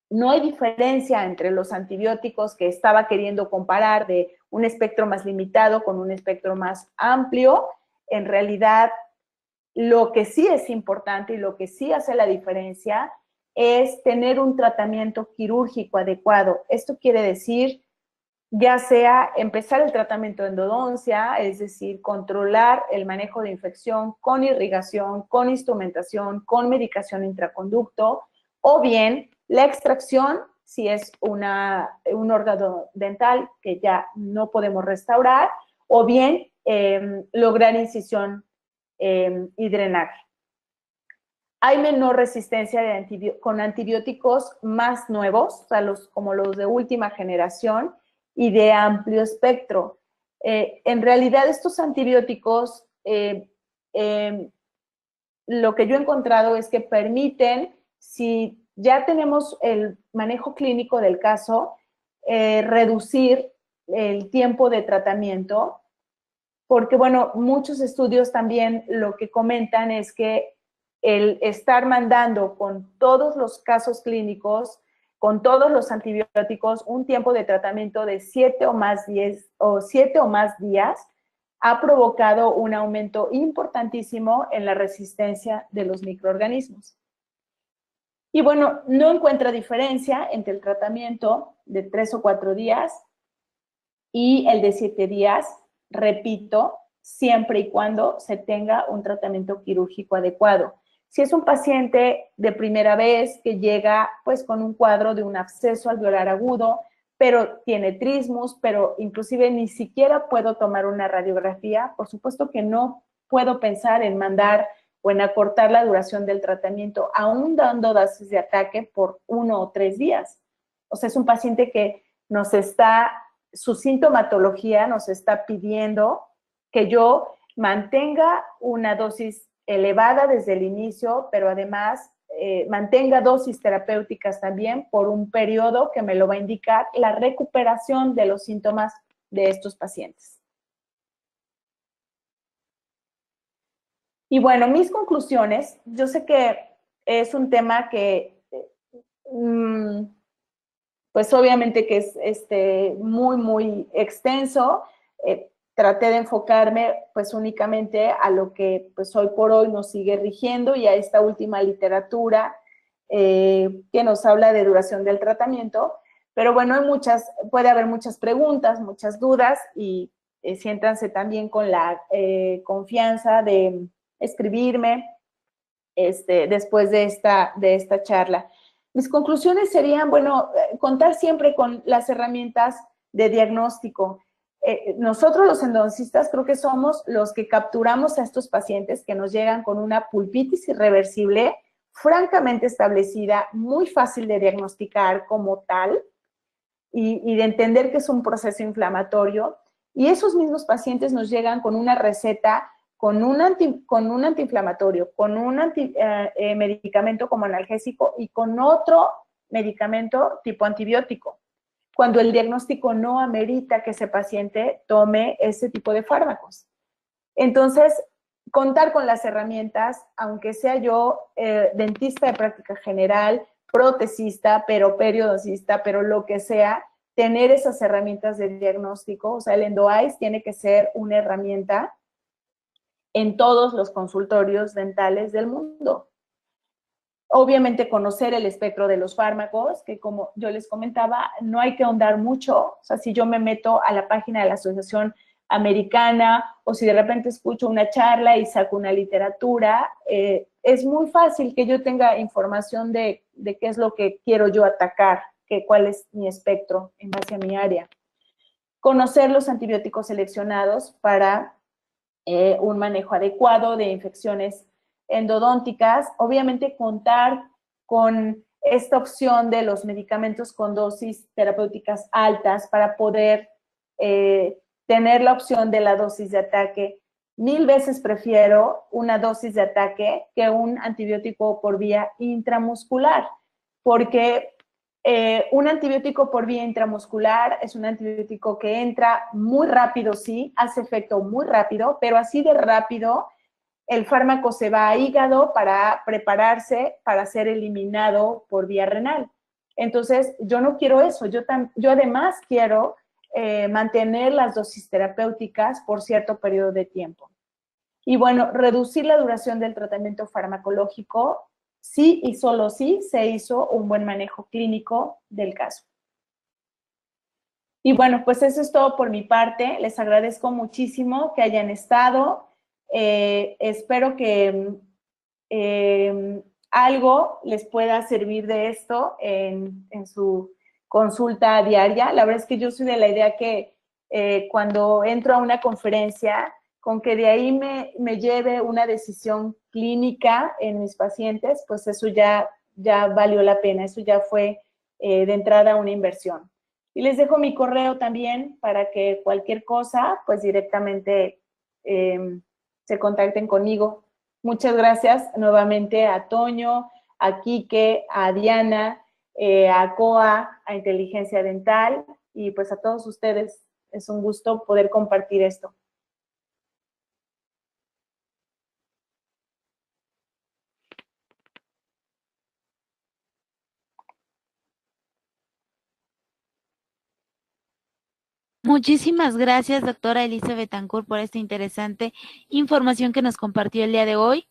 no hay diferencia entre los antibióticos que estaba queriendo comparar de un espectro más limitado con un espectro más amplio. En realidad, lo que sí es importante y lo que sí hace la diferencia es tener un tratamiento quirúrgico adecuado. Esto quiere decir, ya sea empezar el tratamiento de endodoncia, es decir, controlar el manejo de infección con irrigación, con instrumentación, con medicación intraconducto, o bien la extracción, si es un órgano dental que ya no podemos restaurar, o bien lograr incisión y drenaje. Hay menor resistencia con antibióticos más nuevos, o sea, como los de última generación y de amplio espectro. En realidad, estos antibióticos, lo que yo he encontrado es que permiten, si ya tenemos el manejo clínico del caso, reducir el tiempo de tratamiento, porque, bueno, muchos estudios también lo que comentan es que el estar mandando con todos los casos clínicos, con todos los antibióticos, un tiempo de tratamiento de 7 o más días, ha provocado un aumento importantísimo en la resistencia de los microorganismos. Y bueno, no encuentra diferencia entre el tratamiento de 3 o 4 días y el de 7 días, repito, siempre y cuando se tenga un tratamiento quirúrgico adecuado. Si es un paciente de primera vez que llega pues con un cuadro de un absceso alveolar agudo, pero tiene trismus, pero inclusive ni siquiera puedo tomar una radiografía, por supuesto que no puedo pensar en mandar o en acortar la duración del tratamiento, aún dando dosis de ataque por 1 o 3 días. O sea, es un paciente que su sintomatología nos está pidiendo que yo mantenga una dosis elevada desde el inicio, pero además mantenga dosis terapéuticas también por un periodo que me lo va a indicar la recuperación de los síntomas de estos pacientes. Y bueno, mis conclusiones, yo sé que es un tema que pues obviamente que es muy, muy extenso. Traté de enfocarme pues únicamente a lo que pues hoy por hoy nos sigue rigiendo y a esta última literatura que nos habla de duración del tratamiento. Pero bueno, puede haber muchas preguntas, muchas dudas y siéntanse también con la confianza de escribirme después de esta charla. Mis conclusiones serían, bueno, contar siempre con las herramientas de diagnóstico. Nosotros los endodoncistas creo que somos los que capturamos a estos pacientes que nos llegan con una pulpitis irreversible, francamente establecida, muy fácil de diagnosticar como tal y de entender que es un proceso inflamatorio. Y esos mismos pacientes nos llegan con una receta, con un antiinflamatorio, con un medicamento como analgésico y con otro medicamento tipo antibiótico, cuando el diagnóstico no amerita que ese paciente tome ese tipo de fármacos. Entonces, contar con las herramientas, aunque sea yo dentista de práctica general, protesista, pero periodoncista, pero lo que sea, tener esas herramientas de diagnóstico. O sea, el EndoEyes tiene que ser una herramienta en todos los consultorios dentales del mundo. Obviamente conocer el espectro de los fármacos, que como yo les comentaba, no hay que ahondar mucho. O sea, si yo me meto a la página de la Asociación Americana o si de repente escucho una charla y saco una literatura, es muy fácil que yo tenga información de qué es lo que quiero yo atacar cuál es mi espectro en base a mi área. Conocer los antibióticos seleccionados para un manejo adecuado de infecciones endodónticas. Obviamente contar con esta opción de los medicamentos con dosis terapéuticas altas para poder tener la opción de la dosis de ataque. 1000 veces prefiero una dosis de ataque que un antibiótico por vía intramuscular, porque un antibiótico por vía intramuscular es un antibiótico que entra muy rápido, sí, hace efecto muy rápido, pero así de rápido el fármaco se va a hígado para prepararse para ser eliminado por vía renal. Entonces, yo no quiero eso. Yo además quiero mantener las dosis terapéuticas por cierto periodo de tiempo. Y bueno, reducir la duración del tratamiento farmacológico, sí y solo sí se hizo un buen manejo clínico del caso. Y bueno, pues eso es todo por mi parte. Les agradezco muchísimo que hayan estado. Espero que algo les pueda servir de esto en su consulta diaria. La verdad es que yo soy de la idea que cuando entro a una conferencia, con que de ahí me lleve una decisión clínica en mis pacientes, pues eso ya valió la pena, eso ya fue de entrada una inversión. Y les dejo mi correo también para que cualquier cosa, pues directamente se contacten conmigo. Muchas gracias nuevamente a Toño, a Quique, a Diana, a COA, a Inteligencia Dental y pues a todos ustedes. Es un gusto poder compartir esto. Muchísimas gracias, doctora Elisa Betancourt, por esta interesante información que nos compartió el día de hoy.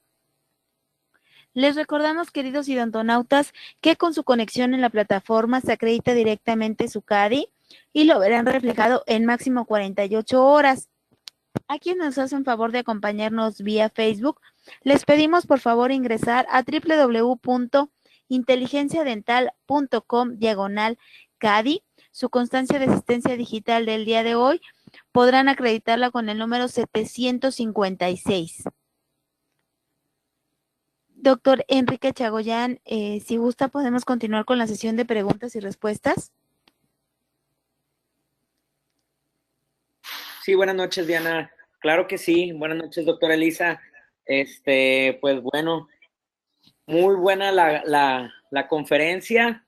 Les recordamos, queridos idontonautas, que con su conexión en la plataforma se acredita directamente su CADI y lo verán reflejado en máximo 48 horas. A quienes nos hacen favor de acompañarnos vía Facebook, les pedimos por favor ingresar a www.inteligenciadental.com/CADI. Su constancia de asistencia digital del día de hoy podrán acreditarla con el número 756. Doctor Enrique Chagoyán, si gusta podemos continuar con la sesión de preguntas y respuestas. Sí, buenas noches, Diana. Claro que sí. Buenas noches, doctora Elisa. Pues bueno, muy buena la conferencia.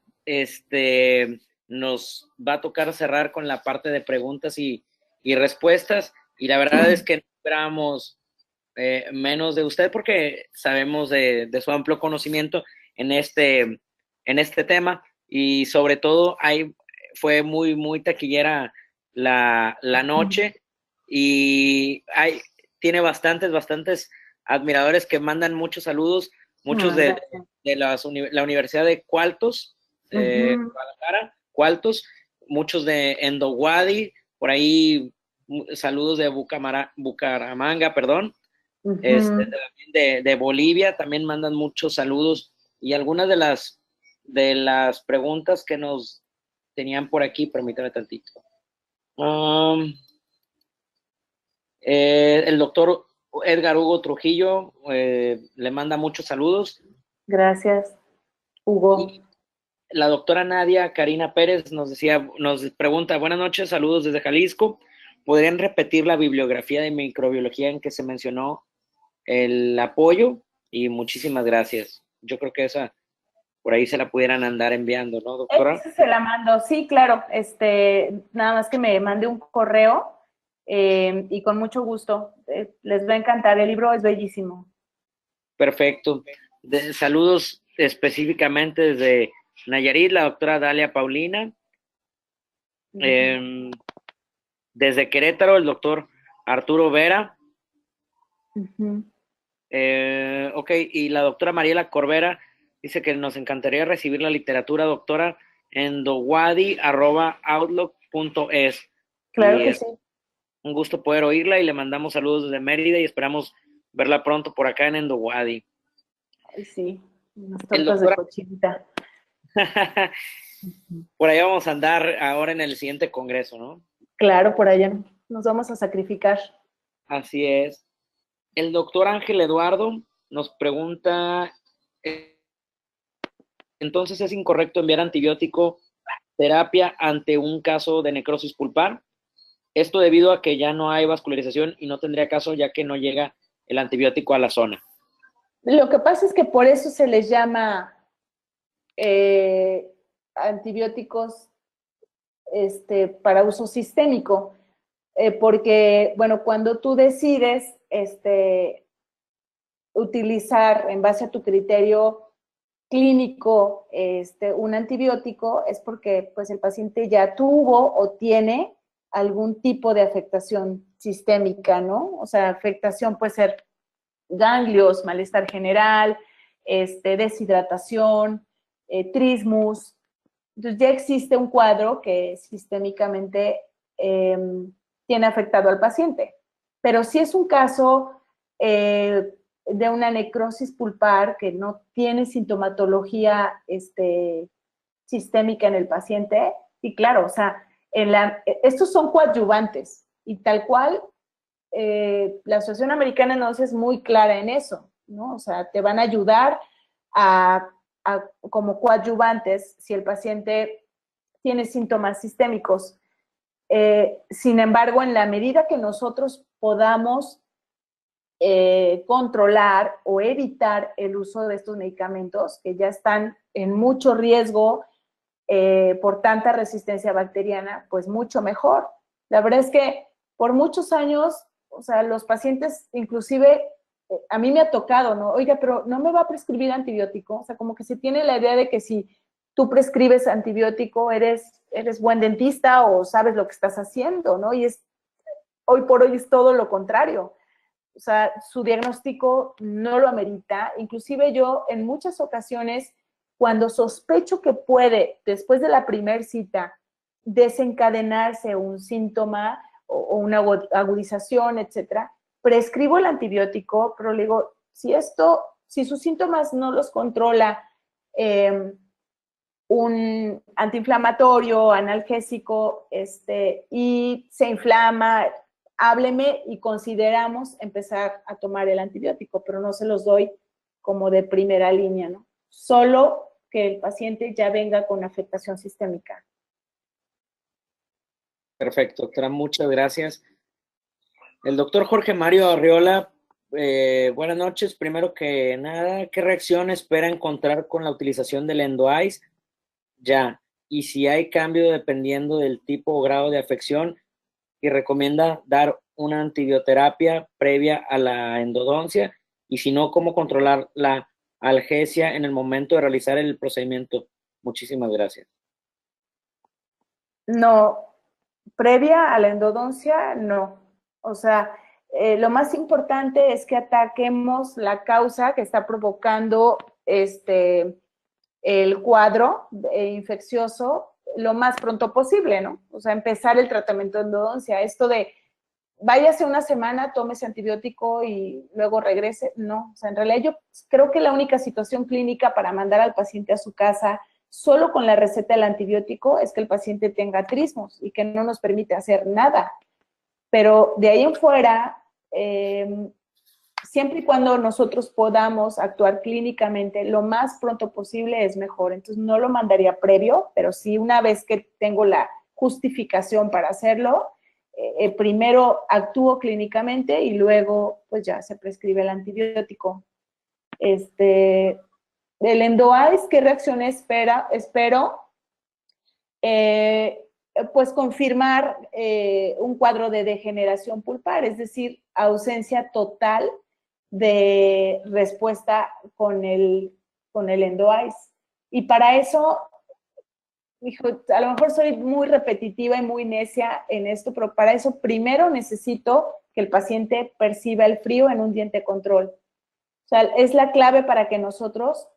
Nos va a tocar cerrar con la parte de preguntas y respuestas. Y la verdad es que no esperábamos menos de usted porque sabemos de su amplio conocimiento en este tema. Y sobre todo, fue muy, muy taquillera la noche. Y tiene bastantes admiradores que mandan muchos saludos, muchos de la Universidad de Cualtos, Guadalajara, Cualtos, muchos de Endowadi, por ahí saludos de Bucaramanga, perdón, de Bolivia, también mandan muchos saludos, y algunas de las preguntas que nos tenían por aquí, permítame tantito. El doctor Edgar Hugo Trujillo le manda muchos saludos. Gracias, Hugo. Y la doctora Nadia Karina Pérez nos pregunta, buenas noches, saludos desde Jalisco. ¿Podrían repetir la bibliografía de microbiología en que se mencionó el apoyo? Y muchísimas gracias. Yo creo que esa por ahí se la pudieran andar enviando, ¿no, doctora? Esa se la mando, sí, claro. Nada más que me mande un correo y con mucho gusto. Les va a encantar, el libro es bellísimo. Perfecto. Saludos específicamente desde Nayarit, la doctora Dalia Paulina. Desde Querétaro, el doctor Arturo Vera. Ok, y la doctora Mariela Corbera dice que nos encantaría recibir la literatura, doctora, en dowadi@outlook.es. Claro que sí. Un gusto poder oírla y le mandamos saludos desde Mérida y esperamos verla pronto por acá en Endowadi. Ay, sí, unas tortas de cochinita. Por ahí vamos a andar ahora en el siguiente congreso, ¿no? Claro, por allá nos vamos a sacrificar. Así es. El doctor Ángel Eduardo nos pregunta, entonces es incorrecto enviar antibiótico terapia ante un caso de necrosis pulpar. Esto debido a que ya no hay vascularización y no tendría caso ya que no llega el antibiótico a la zona. Lo que pasa es que por eso se les llama antibióticos para uso sistémico, porque, bueno, cuando tú decides utilizar en base a tu criterio clínico un antibiótico, es porque pues el paciente ya tuvo o tiene algún tipo de afectación sistémica, ¿no? O sea, afectación puede ser ganglios, malestar general, deshidratación, trismus. Entonces ya existe un cuadro que sistémicamente tiene afectado al paciente. Pero si es un caso de una necrosis pulpar que no tiene sintomatología sistémica en el paciente, y claro, o sea, estos son coadyuvantes y tal cual la Asociación Americana de Endodoncia es muy clara en eso, ¿no? O sea, te van a ayudar como coadyuvantes si el paciente tiene síntomas sistémicos. Sin embargo, en la medida que nosotros podamos controlar o evitar el uso de estos medicamentos que ya están en mucho riesgo por tanta resistencia bacteriana, pues mucho mejor. La verdad es que por muchos años, o sea, los pacientes, inclusive, a mí me ha tocado, ¿no? Oiga, pero no me va a prescribir antibiótico. O sea, como que se tiene la idea de que si tú prescribes antibiótico, eres buen dentista o sabes lo que estás haciendo, ¿no? Y hoy por hoy es todo lo contrario. O sea, su diagnóstico no lo amerita. Inclusive yo, en muchas ocasiones, cuando sospecho que puede, después de la primer cita, desencadenarse un síntoma o una agudización, etcétera, prescribo el antibiótico, pero le digo, si sus síntomas no los controla un antiinflamatorio, analgésico, y se inflama, hábleme y consideramos empezar a tomar el antibiótico, pero no se los doy como de primera línea, ¿no? Solo que el paciente ya venga con afectación sistémica. Perfecto, doctora, muchas gracias. El doctor Jorge Mario Arriola, buenas noches. Primero que nada, ¿qué reacción espera encontrar con la utilización del EndoEyes? Ya, y si hay cambio dependiendo del tipo o grado de afección, y recomienda dar una antibioterapia previa a la endodoncia, y si no, cómo controlar la algesia en el momento de realizar el procedimiento. Muchísimas gracias. No, previa a la endodoncia, no. O sea, lo más importante es que ataquemos la causa que está provocando el cuadro infeccioso lo más pronto posible, ¿no? O sea, empezar el tratamiento de endodoncia. Esto de váyase una semana, tómese antibiótico y luego regrese, no. O sea, en realidad yo creo que la única situación clínica para mandar al paciente a su casa solo con la receta del antibiótico es que el paciente tenga trismos y que no nos permite hacer nada. Pero de ahí en fuera, siempre y cuando nosotros podamos actuar clínicamente lo más pronto posible es mejor. Entonces no lo mandaría previo, pero sí una vez que tengo la justificación para hacerlo, primero actúo clínicamente y luego pues ya se prescribe el antibiótico. El EndoEyes, ¿qué reacción espero? Pues confirmar un cuadro de degeneración pulpar, es decir, ausencia total de respuesta con el EndoEyes. Y para eso, hijo, a lo mejor soy muy repetitiva y muy necia en esto, pero para eso primero necesito que el paciente perciba el frío en un diente control. O sea, es la clave para que nosotros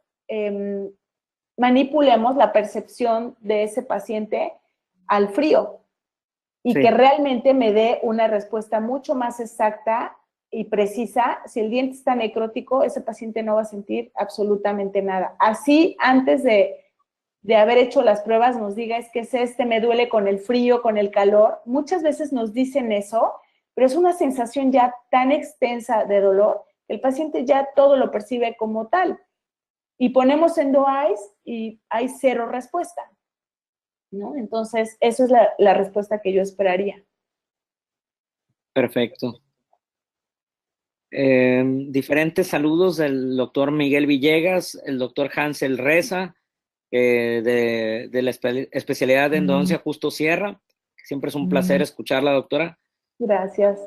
manipulemos la percepción de ese paciente al frío y sí, que realmente me dé una respuesta mucho más exacta y precisa. Si el diente está necrótico, ese paciente no va a sentir absolutamente nada. Así, antes de de haber hecho las pruebas nos diga es que me duele con el frío, con el calor. Muchas veces nos dicen eso, pero es una sensación ya tan extensa de dolor que el paciente ya todo lo percibe como tal. Y ponemos EndoEyes y hay cero respuesta, ¿no? Entonces, eso es la respuesta que yo esperaría. Perfecto. Diferentes saludos del doctor Miguel Villegas, el doctor Hansel Reza, de la especialidad de endodoncia Justo Sierra. Siempre es un placer escucharla, doctora. Gracias.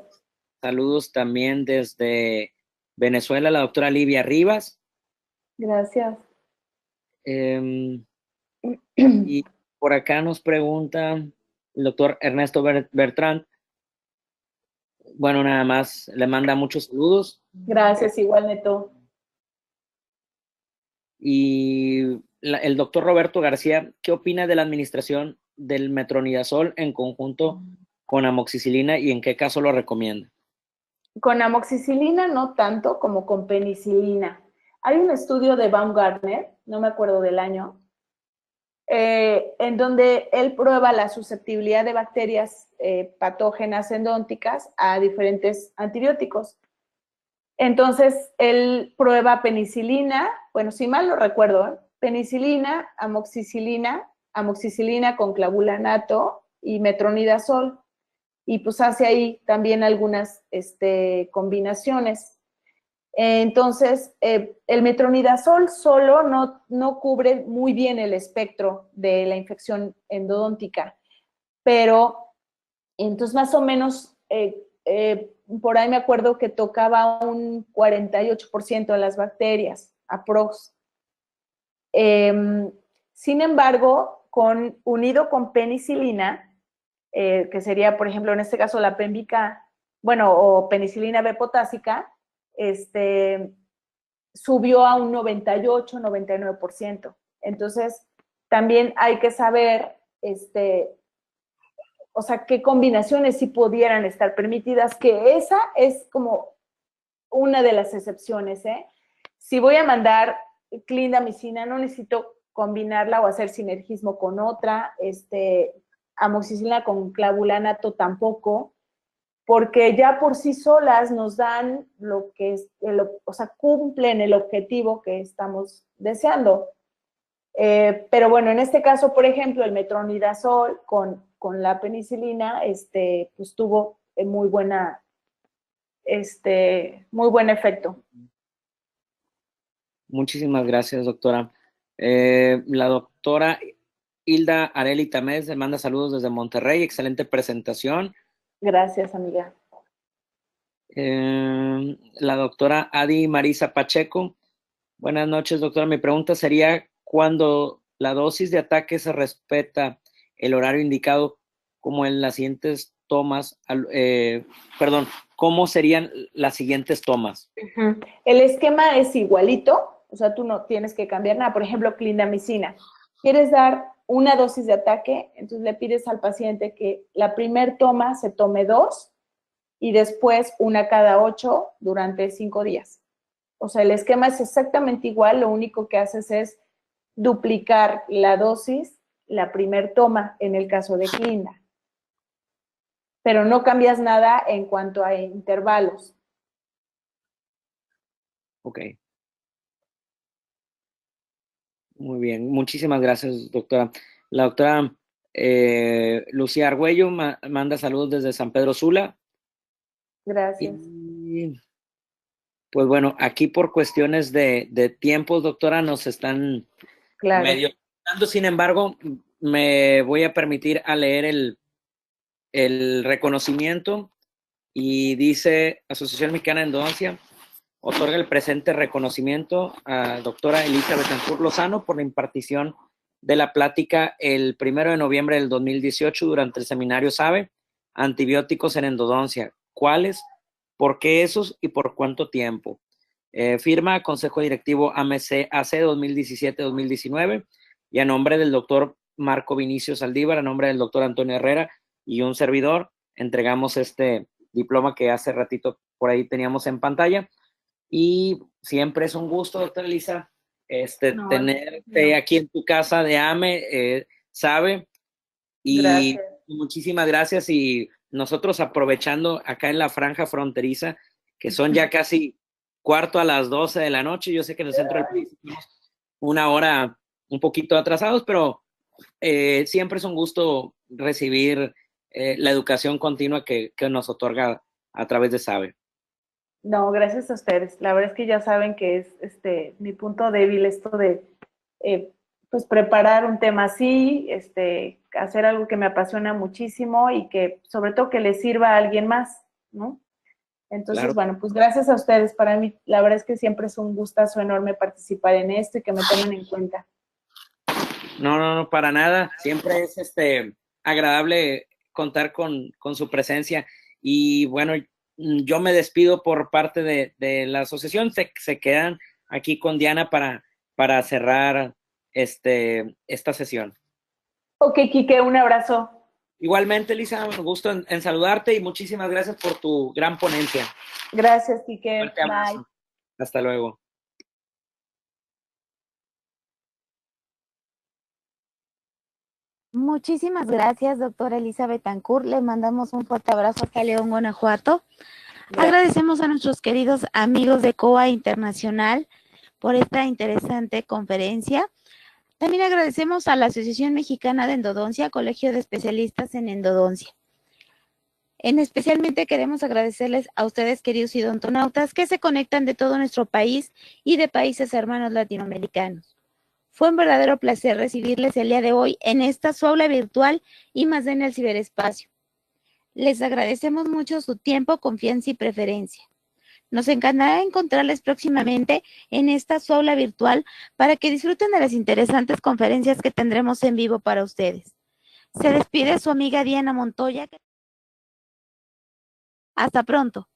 Saludos también desde Venezuela, la doctora Livia Rivas. Gracias. Y por acá nos pregunta el doctor Ernesto Bertrand. Bueno, nada más le manda muchos saludos. Gracias, igual, Neto. Y el doctor Roberto García, ¿qué opina de la administración del metronidazol en conjunto con amoxicilina y en qué caso lo recomienda? Con amoxicilina no tanto como con penicilina. Hay un estudio de Baumgartner, no me acuerdo del año, en donde él prueba la susceptibilidad de bacterias patógenas endónticas a diferentes antibióticos. Entonces, él prueba penicilina, bueno, si mal no recuerdo, penicilina, amoxicilina con clavulanato y metronidazol. Y pues hace ahí también algunas combinaciones. Entonces, el metronidazol solo no cubre muy bien el espectro de la infección endodóntica, pero entonces más o menos por ahí me acuerdo que tocaba un 48% de las bacterias, aprox. Sin embargo, unido con penicilina, que sería, por ejemplo, en este caso la Pembica, bueno, o penicilina B potásica, subió a un 98, 99%. Entonces, también hay que saber, o sea, qué combinaciones sí pudieran estar permitidas, que esa es como una de las excepciones, ¿eh? Si voy a mandar clindamicina, no necesito combinarla o hacer sinergismo con otra, amoxicilina con clavulanato tampoco, porque ya por sí solas nos dan lo que es, o sea, cumplen el objetivo que estamos deseando. Pero bueno, en este caso, por ejemplo, el metronidazol con la penicilina, pues tuvo muy buen efecto. Muchísimas gracias, doctora. La doctora Hilda Areli Tamés le manda saludos desde Monterrey. Excelente presentación. Gracias, amiga. La doctora Adi Marisa Pacheco. Buenas noches, doctora. Mi pregunta sería, cuando la dosis de ataque se respeta el horario indicado, como en las siguientes tomas, ¿cómo serían las siguientes tomas? El esquema es igualito, o sea, tú no tienes que cambiar nada. Por ejemplo, clindamicina. ¿Quieres dar una dosis de ataque? Entonces le pides al paciente que la primer toma se tome 2 y después una cada 8 durante 5 días. O sea, el esquema es exactamente igual, lo único que haces es duplicar la dosis, la primer toma en el caso de clinda. Pero no cambias nada en cuanto a intervalos. Ok. Muy bien, muchísimas gracias, doctora. La doctora Lucía Argüello manda saludos desde San Pedro Sula. Gracias. Y, pues bueno, aquí por cuestiones de tiempos, doctora, nos están medio dando. Sin embargo, me voy a permitir a leer el reconocimiento y dice: Asociación Mexicana de Endodoncia otorga el presente reconocimiento a doctora Elisa Betancourt Lozano por la impartición de la plática el 1 de noviembre del 2018 durante el seminario SABE, antibióticos en endodoncia. ¿Cuáles? ¿Por qué esos? ¿Y por cuánto tiempo? Firma Consejo Directivo AMC AC 2017-2019 y a nombre del doctor Marco Vinicio Saldívar, a nombre del doctor Antonio Herrera y un servidor, entregamos este diploma que hace ratito por ahí teníamos en pantalla. Y siempre es un gusto, doctora Elisa, No, tenerte no. aquí en tu casa de AME, sabe, y Gracias. muchísimas gracias. Y nosotros aprovechando acá en la franja fronteriza, que son ya casi cuarto a las 12 de la noche, yo sé que en el centro del país estamos una hora un poquito atrasados, pero siempre es un gusto recibir la educación continua que nos otorga a través de SABE. No, gracias a ustedes. La verdad es que ya saben que es mi punto débil esto de pues preparar un tema así, hacer algo que me apasiona muchísimo y que sobre todo que le sirva a alguien más, ¿no? Entonces, Claro. bueno, pues gracias a ustedes. Para mí, la verdad es que siempre es un gustazo enorme participar en esto y que me tomen en cuenta. No, para nada. Siempre es agradable contar con su presencia. Y bueno, yo me despido por parte de la asociación. Se quedan aquí con Diana para cerrar esta sesión. Ok, Quique, un abrazo. Igualmente, Lisa, un gusto en saludarte y muchísimas gracias por tu gran ponencia. Gracias, Quique. Fuerte Bye. abrazo. Hasta luego. Muchísimas gracias, doctora Elizabeth Betancourt. Le mandamos un fuerte abrazo hasta León, Guanajuato. Gracias. Agradecemos a nuestros queridos amigos de COA Internacional por esta interesante conferencia. También agradecemos a la Asociación Mexicana de Endodoncia, Colegio de Especialistas en Endodoncia. Especialmente queremos agradecerles a ustedes, queridos idontonautas, que se conectan de todo nuestro país y de países hermanos latinoamericanos. Fue un verdadero placer recibirles el día de hoy en esta su aula virtual y más en el ciberespacio. Les agradecemos mucho su tiempo, confianza y preferencia. Nos encantará encontrarles próximamente en esta su aula virtual para que disfruten de las interesantes conferencias que tendremos en vivo para ustedes. Se despide su amiga Diana Montoya. Hasta pronto.